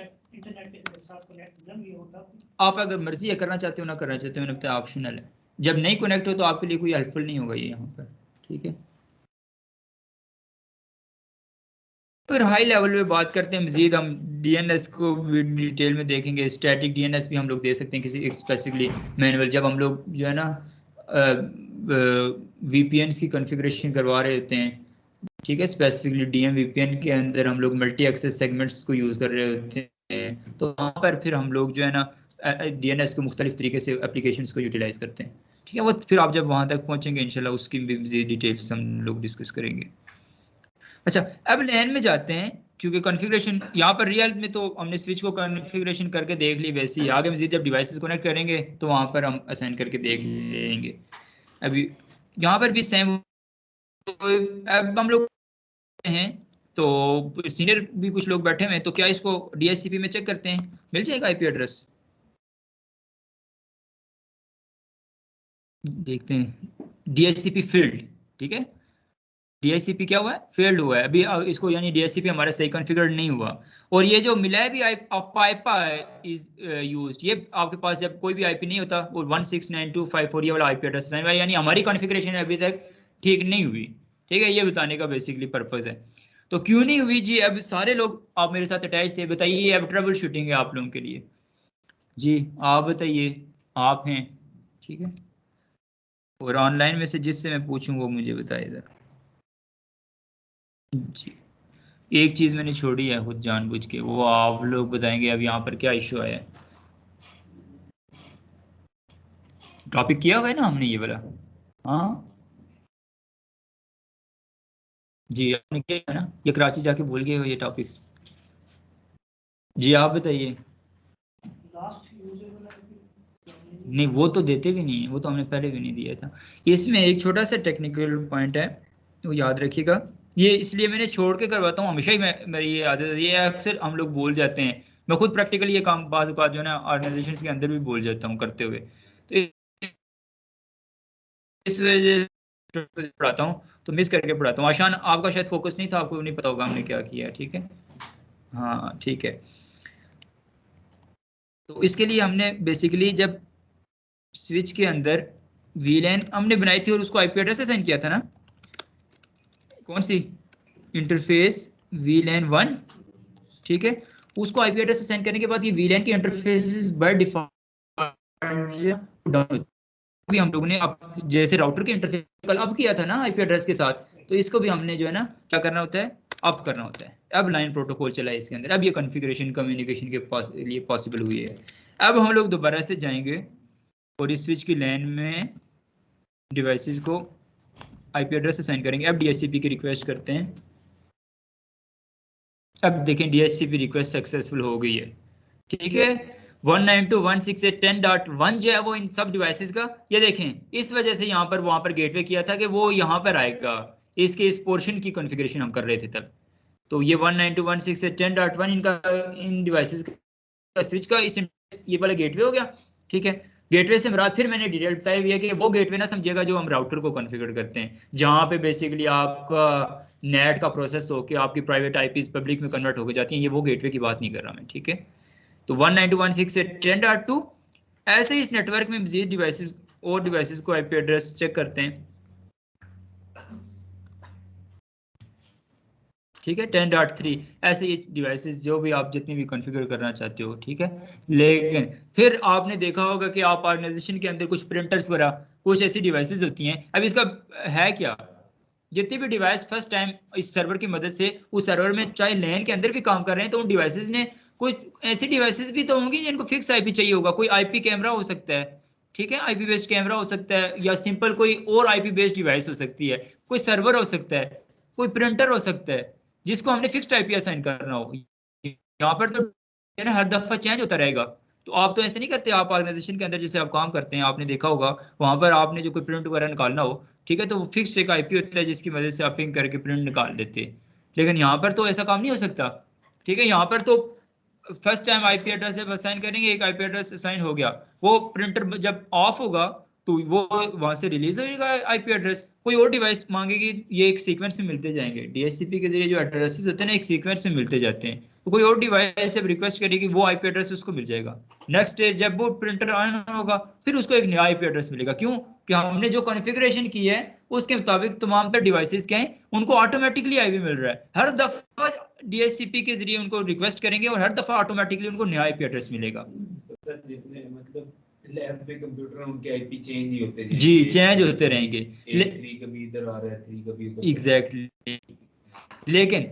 आप अगर मर्जी है करना चाहते हो ना करना चाहते हो, मैंने बताया ऑप्शनल है। जब नहीं कनेक्ट हो तो आपके लिए कोई हेल्पफुल नहीं होगा ये यहाँ पर, ठीक है। फिर हाई लेवल पे बात करते हैं मजीद, हम डीएनएस को भी डिटेल में देखेंगे। स्टैटिक डीएनएस भी हम लोग दे सकते हैं किसी स्पेसिफिकली मैनुअल, जब हम लोग जो है ना वीपीएन की कॉन्फ़िगरेशन करवा रहे होते हैं, ठीक है। स्पेसिफिकली डीएम वीपीएन के अंदर हम लोग मल्टी एक्सेस सेगमेंट्स को यूज़ कर रहे होते हैं, तो वहाँ पर फिर हम लोग जो है ना डीएनएस को मुख्तलिफ तरीके से एप्लीकेशंस को यूटिलाइज करते हैं, ठीक है। वो फिर आप जब वहाँ तक पहुँचेंगे इंशाल्लाह उसकी भी मज़ीद डिटेल्स हम लोग डिस्कस करेंगे। अच्छा, अब लैन में जाते हैं, क्योंकि कॉन्फ़िगरेशन यहाँ पर रियल में तो हमने स्विच को कॉन्फ़िगरेशन करके देख ली, वैसे ही आगे मज़ीद जब डिवाइसेस कनेक्ट करेंगे तो वहाँ पर हम असाइन करके देख लेंगे। अभी यहाँ पर भी सेम, अब हम लोग हैं तो सीनियर भी कुछ लोग बैठे हुए हैं, तो क्या इसको डीएचसीपी में चेक करते हैं, मिल जाएगा आईपी एड्रेस, देखते हैं। डीएचसीपी फील्ड, ठीक है। डीएचसीपी क्या हुआ है, फेल्ड हुआ है अभी इसको, यानी डीएचसीपी हमारा सही कॉन्फ़िगर नहीं हुआ। और ये जो मिला है भी पाइपा इज यूज्ड, ये आपके पास जब कोई भी आईपी नहीं होता, और 169.254 ये वाला आईपी एड्रेस है, यानी हमारी कॉन्फ़िगरेशन अभी तक ठीक नहीं हुई, ठीक है। ये बताने का बेसिकली पर्पस है। तो क्यों नहीं हुई जी, अब सारे लोग आप मेरे साथ अटैच थे, बताइए अब ट्रबल शूटिंग है आप लोगों के लिए जी, आप बताइए, आप हैं, ठीक है। और ऑनलाइन में से जिससे मैं पूछूं वो मुझे बताइए जरा जी। एक चीज मैंने छोड़ी है खुद जानबूझ के, वो आप लोग बताएंगे अब यहाँ पर क्या इशू आया है। टॉपिक किया हुआ है ना हमने ये वाला, हाँ जी आपने किया है ना, ये कराची जाके भूल गए हो ये टॉपिक्स। जी आप बताइए। नहीं वो तो देते भी नहीं है, वो तो हमने पहले भी नहीं दिया था। इसमें एक छोटा सा टेक्निकल पॉइंट है, वो याद रखिएगा। ये इसलिए मैंने छोड़ के करवाता हूँ हमेशा ही, मेरी ये आदत है, ये अक्सर हम लोग भूल जाते हैं। मैं खुद प्रैक्टिकली ये काम बाज़ औक़ात जो है ना ऑर्गेनाइजेशन के अंदर भी भूल जाता हूँ करते हुए, तो इस वजह से पढ़ाता हूँ, तो मिस करके पढ़ाता हूँ। आशान आपका शायद फोकस नहीं था, आपको नहीं पता होगा हमने क्या किया, ठीक है। हाँ ठीक है। तो इसके लिए हमने बेसिकली जब स्विच के अंदर वीलैन हमने बनाई थी और उसको आईपी एड्रेस असाइन किया था ना, कौन सी इंटरफेस वीलैन 1, ठीक है। उसको आईपी एड्रेस असाइन करने के बाद ये वीलैन के इंटरफेसेस बाय डिफॉल्ट भी हम लोगों ने अब जैसे राउटर के इंटरफेस कल अप किया था ना आईपी एड्रेस के साथ, तो इसको भी हमने जो है ना क्या करना होता है, अप करना होता है। अब लाइन प्रोटोकॉल चला है इसके अंदर, अब ये कॉन्फ़िगरेशन कम्युनिकेशन के लिए पॉसिबल हुई है। अब हम लोग दोबारा से जाएंगे और इस स्विच की लैन में डिवाइसेस को आईपी एड्रेस असाइन करेंगे। अब डीएचसीपी की रिक्वेस्ट करते हैं, अब देखें DHCP रिक्वेस्ट सक्सेसफुल हो गई है, ठीक है। 192.168.10.1 जो है वो इन सब डिवाइसेस का, ये देखें इस वजह से यहाँ पर वहां पर गेटवे किया था कि वो यहाँ पर आएगा, इसके इस पोर्शन की कॉन्फ़िगरेशन हम कर रहे थे तब। तो ये 192.168.10.1 इनका इन डिवाइसेस का स्विच का इस ये वाला गेटवे हो गया, ठीक है। गेटवे से मुराद फिर मैंने डिटेल बताई हुई है कि वो गेटवे ना समझिएगा जो हम राउटर को कॉन्फ़िगर करते हैं, जहाँ पे बेसिकली आपका नेट का प्रोसेस होकर आपकी प्राइवेट आईपीज पब्लिक में कन्वर्ट होकर जाती हैं, ये वो गेटवे की बात नहीं कर रहा मैं, ठीक है। तो 192.168.10.2 ऐसे ही इस नेटवर्क में मजीद डिवाइसेस और डिवाइसेस को आईपी एड्रेस चेक करते हैं, ठीक है। 10.3 ऐसे ये डिवाइसेस जो भी आप जितनी भी कॉन्फ़िगर करना चाहते हो, ठीक है। लेकिन फिर आपने देखा होगा कि आप ऑर्गेनाइजेशन के अंदर कुछ प्रिंटर्स वगैरह कुछ ऐसी डिवाइसेस होती हैं। अब इसका है क्या, जितनी भी डिवाइस फर्स्ट टाइम इस सर्वर की मदद से उस सर्वर में चाहे लैन के अंदर भी काम कर रहे हैं, तो उन डिवाइसेस ने कुछ ऐसी डिवाइसेस भी तो होंगी जिनको फिक्स आईपी चाहिए होगा। कोई आईपी कैमरा हो सकता है, ठीक है, आईपी बेस्ड कैमरा हो सकता है, या सिंपल कोई और आईपी बेस्ड डिवाइस हो सकती है, कोई सर्वर हो सकता है, कोई प्रिंटर हो सकता है, जिसको हमने फिक्स्ड आईपी असाइन करना हो। यहाँ पर तो हर दफा चेंज होता रहेगा। तो आप तो ऐसे नहीं करते, आप ऑर्गेनाइजेशन के अंदर जैसे आप काम करते हैं, आपने देखा होगा वहां पर आपने जो कोई प्रिंट वगैरह निकालना हो, ठीक है, तो वो फिक्स एक आईपी होता है जिसकी वजह से आप पिंग करके प्रिंट निकाल देते हैं। लेकिन यहाँ पर तो ऐसा काम नहीं हो सकता, ठीक है। यहाँ पर तो फर्स्ट टाइम आईपी एड्रेस जब असाइन करेंगे, एक आईपी एड्रेस असाइन हो गया, वो प्रिंटर जब ऑफ होगा तो वो वहां से रिलीज होगा आईपी एड्रेस, कोई और डिवाइस मांगेगी, ये एक सीक्वेंस में मिलते जाएंगे। डीएचसीपी के जरिए जो एड्रेसेस होते हैं ना, एक सीक्वेंस में मिलते जाते हैं। तो कोई और डिवाइस जब रिक्वेस्ट करेगी वो आईपी एड्रेस उसको मिल जाएगा। नेक्स्ट डे जब वो प्रिंटर ऑन होगा फिर उसको एक नया आईपी एड्रेस मिलेगा। क्यों कि हमने जो कॉन्फ़िगरेशन की है उसके मुताबिक तमाम तर डिवाइसेस क्या हैं, उनको ऑटोमेटिकली आईपी मिल रहा है। हर दफा डीएचसीपी के जरिए उनको रिक्वेस्ट करेंगे और हर दफा ऑटोमेटिकली उनको नया आईपी एड्रेस मिलेगा। मतलब लैब पे कंप्यूटर उनके आईपी चेंज ही होते रहेंगे। जी, चेंज होते रहेंगे। 3 कभी इधर आ रहा है, 3 कभी उधर। एग्जैक्टली। लेकिन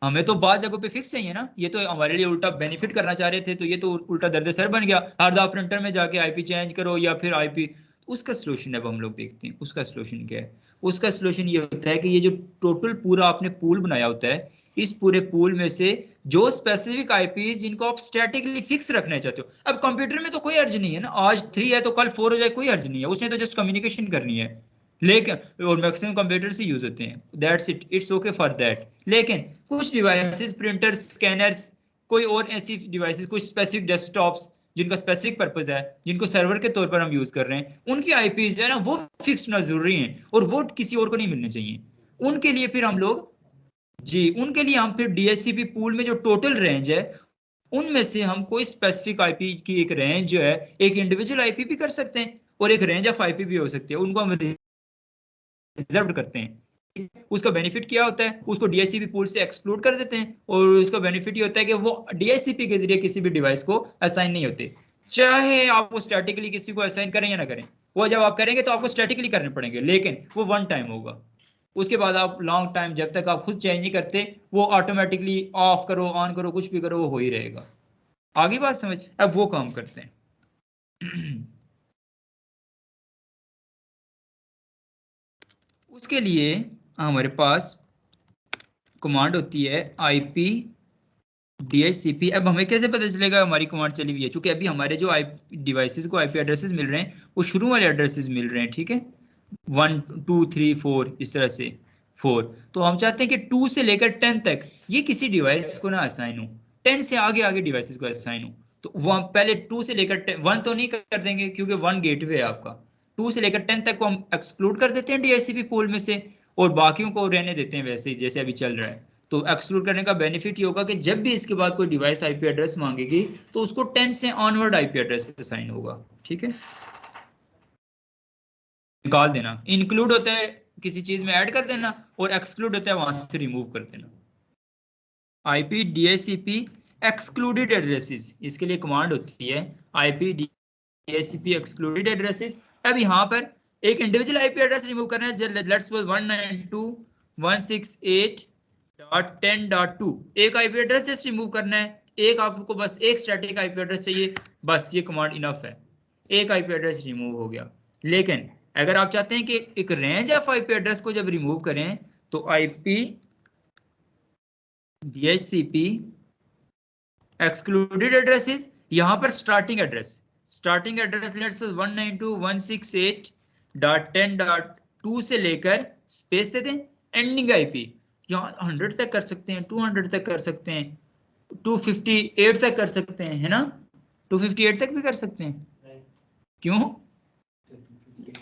हमें तो बात जगहों पे फिक्स चाहिए ना, ये तो हमारे लिए उल्टा बेनिफिट करना चाह रहे थे, तो ये तो उल्टा दर्द सर बन गया। हर दफा प्रिंटर में जाके आईपी चेंज करो या फिर आईपी, उसका सलूशन अब हम लोग देखते हैं। उसका सलूशन क्या है? उसका सलूशन ये होता है कि ये जो टोटल पूरा आपने पूल बनाया होता है, इस पूरे पूल में से जो स्पेसिफिक आईपी जिनको आप स्टैटिकली फिक्स रखना चाहते हो। अब कंप्यूटर में तो कोई अर्ज नहीं है ना, आज 3 है तो कल 4 हो जाए, कोई अर्ज नहीं है, उसने तो जस्ट कम्युनिकेशन करनी है। लेकिन और मैक्सिमम कंप्यूटर से यूज होते हैं, that's it, it's okay for that. लेकिन कुछ डिवाइसेस, प्रिंटर, स्कैनर्स, कोई और ऐसी डिवाइसेस, कुछ स्पेसिफिक डेस्कटॉप्स जिनका स्पेसिफिक पर्पस है, जिनको सर्वर के तौर पर हम यूज कर रहे हैं, उनकी आईपीज जो है ना वो फिक्स होना जरूरी है और वो किसी और को नहीं मिलने चाहिए। उनके लिए फिर हम लोग, जी, उनके लिए हम फिर डीएचसीपी पूल में जो टोटल रेंज है उनमें से हम कोई स्पेसिफिक आईपी की एक रेंज जो है, एक इंडिविजुअल आईपी भी कर सकते हैं और एक रेंज ऑफ आईपी भी हो सकती है, उनको हम रिजर्व करते हैं। उसका बेनिफिट क्या होता है? उसको डीएचसीपी पूल से एक्सक्लूड कर देते हैं और उसका बेनिफिट ये होता है कि वो डीएचसीपी के जरिए किसी भी डिवाइस को असाइन नहीं होते, चाहे आप वो स्टैटिकली किसी को असाइन करें या ना करें। वो जब आप करेंगे तो आपको स्टैटिकली करने पड़ेंगे, लेकिन वो वन टाइम होगा। उसके बाद आप लॉन्ग टाइम जब तक आप खुद चेंज नहीं करते, वो ऑटोमेटिकली ऑफ करो ऑन करो कुछ भी करो वो हो ही रहेगा। आगे बात समझ? अब वो काम करते हैं। उसके लिए हमारे पास कमांड होती है IP DHCP। अब हमें कैसे पता चलेगा हमारी कमांड चली हुई है? क्योंकि अभी हमारे जो डिवाइसेस को IP एड्रेसेस मिल रहे हैं वो शुरू वाले एड्रेसेस मिल रहे हैं, ठीक है, 1 2 3 4 इस तरह से 4। तो हम चाहते हैं कि 2 से लेकर 10 तक ये किसी डिवाइस को ना असाइन हो, 10 से आगे आगे डिवाइसेस को असाइन हो। तो वो हम पहले 2 से लेकर 10, 1 तो नहीं कर देंगे क्योंकि 1 गेटवे है आपका। 2 से लेकर 10 तक को हम एक्सक्लूड कर देते हैं DHCP पूल में से और बाकियों को रहने देते हैं वैसे ही जैसे अभी चल रहा है। तो एक्सक्लूड करने का बेनिफिट ये होगा कि जब भी इसके बाद कोई डिवाइस आईपी एड्रेस मांगेगी तो उसको 10 से ऑनवर्ड आईपी एड्रेस असाइन होगा, ठीक है। निकाल देना, इंक्लूड होता है किसी चीज में ऐड कर देना और एक्सक्लूड होता है वहां से रिमूव कर देना। आईपी डीएचसीपी एक्सक्लूडेड एड्रेसेस, इसके लिए कमांड होती है आईपी डीएचसीपी एक्सक्लूडेड एड्रेसेस। अब यहाँ पर एक इंडिविजुअल आईपी एड्रेस रिमूव करना है, लेट्स सपोज 192.168.10.2 एक आईपी एड्रेस जस्ट रिमूव करना है। एक आपको बस एक स्टैटिक आईपी एड्रेस चाहिए, बस ये कमांड इनफ है, एक आईपी एड्रेस रिमूव हो गया। लेकिन अगर आप चाहते हैं कि एक रेंज ऑफ आईपी एड्रेस को जब रिमूव करें तो आईपी DHCP एक्सक्लूडेड एड्रेसेस, यहाँ पर स्टार्टिंग एड्रेस लेट्स 192.168.10.2 से लेकर स्पेस दे दें एंडिंग आईपी, यहाँ 100 तक कर सकते हैं, 200 तक कर सकते हैं, 258 तक कर सकते हैं, है ना, 258 तक भी कर सकते हैं। क्यों?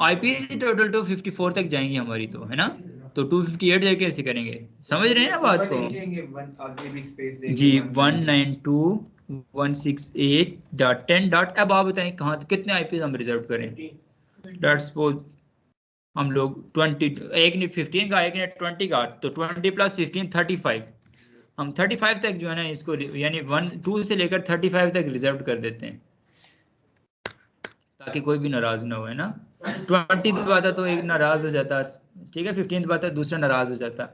आईपी टोटल 254 तक जाएंगी हमारी तो, है ना, तो 258 जाके कैसे करेंगे, समझ रहे हैं ना बात को जी। 192.168.10. अब आप बताएं कहाँ कितने आईपी हम रिजर्व करें, लेट्स सपोज हम लोग 20, एक ने 15 का एक ने 20 का, तो 20 + 15 35, हम 35 तक जो है ना इसको यानी 2 से लेकर 35 तक रिजर्व कर देते हैं ताकि कोई भी नाराज ना हो, है ना। 20 दबाता तो एक नाराज हो जाता, ठीक है, 15 दबाता दूसरा नाराज हो जाता,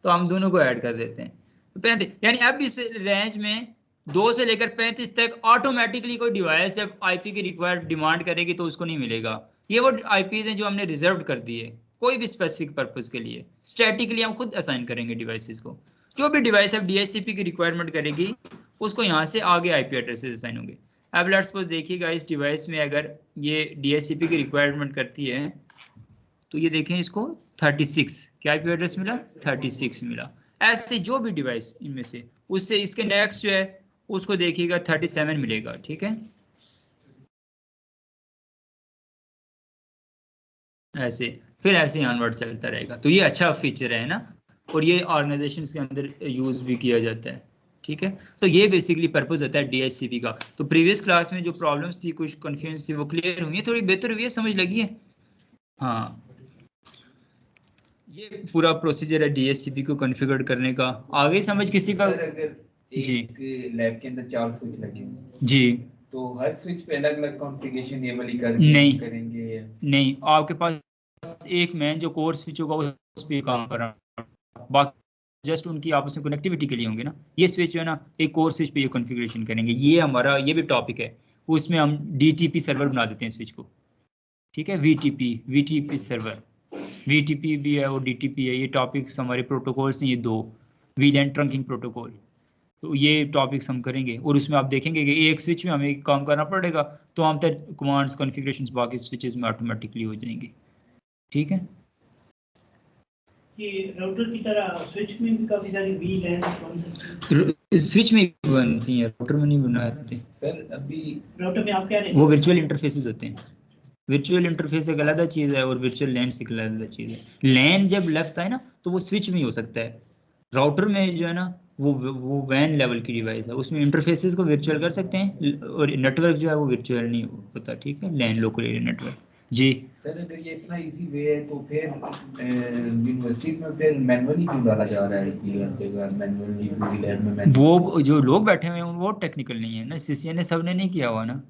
तो हम दोनों को ऐड कर देते हैं। 35 यानी अब इस रेंज में 2 से लेकर 35 तक ऑटोमेटिकली कोई डिवाइस जब आईपी की रिक्वायर्ड डिमांड करेगी तो उसको नहीं मिलेगा। ये वो आईपीज हैं जो हमने रिजर्व कर दिए कोई भी स्पेसिफिक पर्पस के लिए, स्टैटिकली हम खुद असाइन करेंगे डिवाइसेस को। जो भी डिवाइस अब डीएचसीपी की रिक्वायरमेंट करेगी उसको यहाँ से आगे आईपी एड्रेसेस असाइन होंगे। अब लेट्स सपोज देखिएगा इस डिवाइस में अगर ये डीएचसीपी की रिक्वायरमेंट करती है तो ये देखें इसको 36 क्या आईपी एड्रेस मिला, 36 मिला। ऐसे जो भी डिवाइस इनमें से उससे इसके नेक्स्ट जो है उसको देखिएगा 37 मिलेगा, ठीक है, ऐसे फिर ऐसे ऑनवर्ड चलता रहेगा। तो ये अच्छा फीचर है ना, और ये ऑर्गेनाइजेशंस के अंदर यूज भी किया जाता है, ठीक है। तो ये बेसिकली पर्पस होता है डीएचसीपी का। तो प्रीवियस क्लास में जो प्रॉब्लम्स थी, कुछ कंफ्यूजन थी, वो क्लियर हुई है, थोड़ी बेहतर हुई है, समझ लगी है। हाँ, ये पूरा प्रोसीजर है डीएचसीपी को कॉन्फ़िगर करने का। आगे समझ किसी का? अगर एक लैब के अंदर 4 स्विच लगे जी, तो हर स्विच पे अलग-अलग कॉन्फ़िगरेशन ये वाली नहीं करेंगे? नहीं, आपके पास एक मैन जो कोर स्विच होगा उस पे काम कर रहा है, बाकी जस्ट उनकी आपस में कनेक्टिविटी के लिए होंगे ना। ये स्विच जो है ना एक कोर स्विच पे ये कॉन्फ़िगरेशन करेंगे। ये हमारा ये भी टॉपिक है, उसमें हम डीटीपी सर्वर बना देते हैं स्विच को, ठीक है, वीटीपी सर्वर, वीटीपी भी है और डीटीपी है। ये टॉपिक्स हमारे प्रोटोकॉल्स हैं, ये दो वीलैन ट्रंकिंग प्रोटोकॉल। तो ये टॉपिक्स हम करेंगे और उसमें आप देखेंगे कि एक स्विच में हमें एक काम करना पड़ेगा तो हम तक कमांड्स कॉन्फ़िगरेशंस बाकी स्विचेस में ऑटोमेटिकली हो जाएंगे, ठीक है। ये राउटर की तरह स्विच में भी काफी सारी वीलैन्स बन सकती हैं। स्विच में बनती हैं, राउटर में नहीं बनाते सर। अभी राउटर में आप कह रहे हैं वो वर्चुअल इंटरफेसेस होते हैं। वर्चुअल इंटरफेस एक अलग चीज़ है और वर्चुअल लैन एक अलग चीज़ है। लैन जब लेफ्ट आए ना तो वो स्विच में ही हो सकता है। राउटर में जो है ना वो वैन लेवल की डिवाइस है, उसमें इंटरफेसेस को वर्चुअल कर सकते हैं और नेटवर्क जो है वो वर्चुअल नहीं होता, ठीक है, लैन लोकल एरिया नेटवर्क। जी सर, अगर ये इतना इजी वे है तो फिर यूनिवर्सिटीज में फिर मैनुअली क्यों डाला जा रहा है कि हर जगह मैनुअली पूरी लैब में मैनुअली? वो जो लोग बैठे हुए हैं वो टेक्निकल नहीं है ना, सीसीएन ने सबने नहीं किया हुआ ना,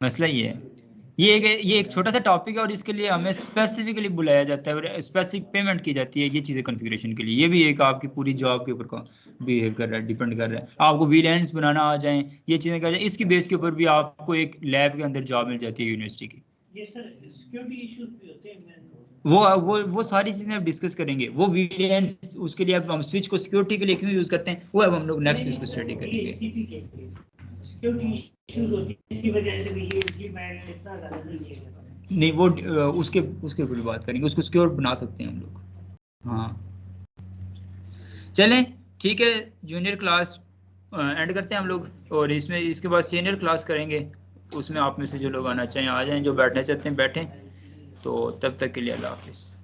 मसला ये है। ये एक छोटा सा टॉपिक है और इसके लिए हमें स्पेसिफिकली बुलाया जाता है और स्पेसिफिक पेमेंट की जाती है ये चीज़ें कॉन्फ़िगरेशन के लिए। ये भी एक आपकी पूरी जॉब के ऊपर बिहेव कर रहा है, डिपेंड कर रहा है। आपको वीलैंड्स बनाना आ जाए, ये चीज़ें कर जाए, इसकी बेस के ऊपर भी आपको एक लैब के अंदर जॉब मिल जाती है यूनिवर्सिटी की। ये सर सिक्योरिटी इश्यूज भी होते हैं। वो सारी चीज़ें अब डिस्कस करेंगे। वो वीलैंड्स उसके लिए अब हम स्विच को सिक्योरिटी के लिए क्यों यूज़ करते हैं वो अब हम लोग नेक्स्ट इसको स्टडी करेंगे। सिक्योरिटी इश्यूज होती है, इसकी वजह से भी ये इम्प्लीमेंट इतना ज़्यादा नहीं किया जाता। नहीं, वो उसके ऊपर भी बात करेंगे, उसको सिक्योर बना सकते हैं हम लोग। हाँ चलें, ठीक है, जूनियर क्लास एंड करते हैं हम लोग और इसमें इसके बाद सीनियर क्लास करेंगे। उसमें आप में से जो लोग आना चाहें आ जाएं, जो बैठना चाहते हैं बैठें। तो तब तक के लिए अल्लाह हाफिज़।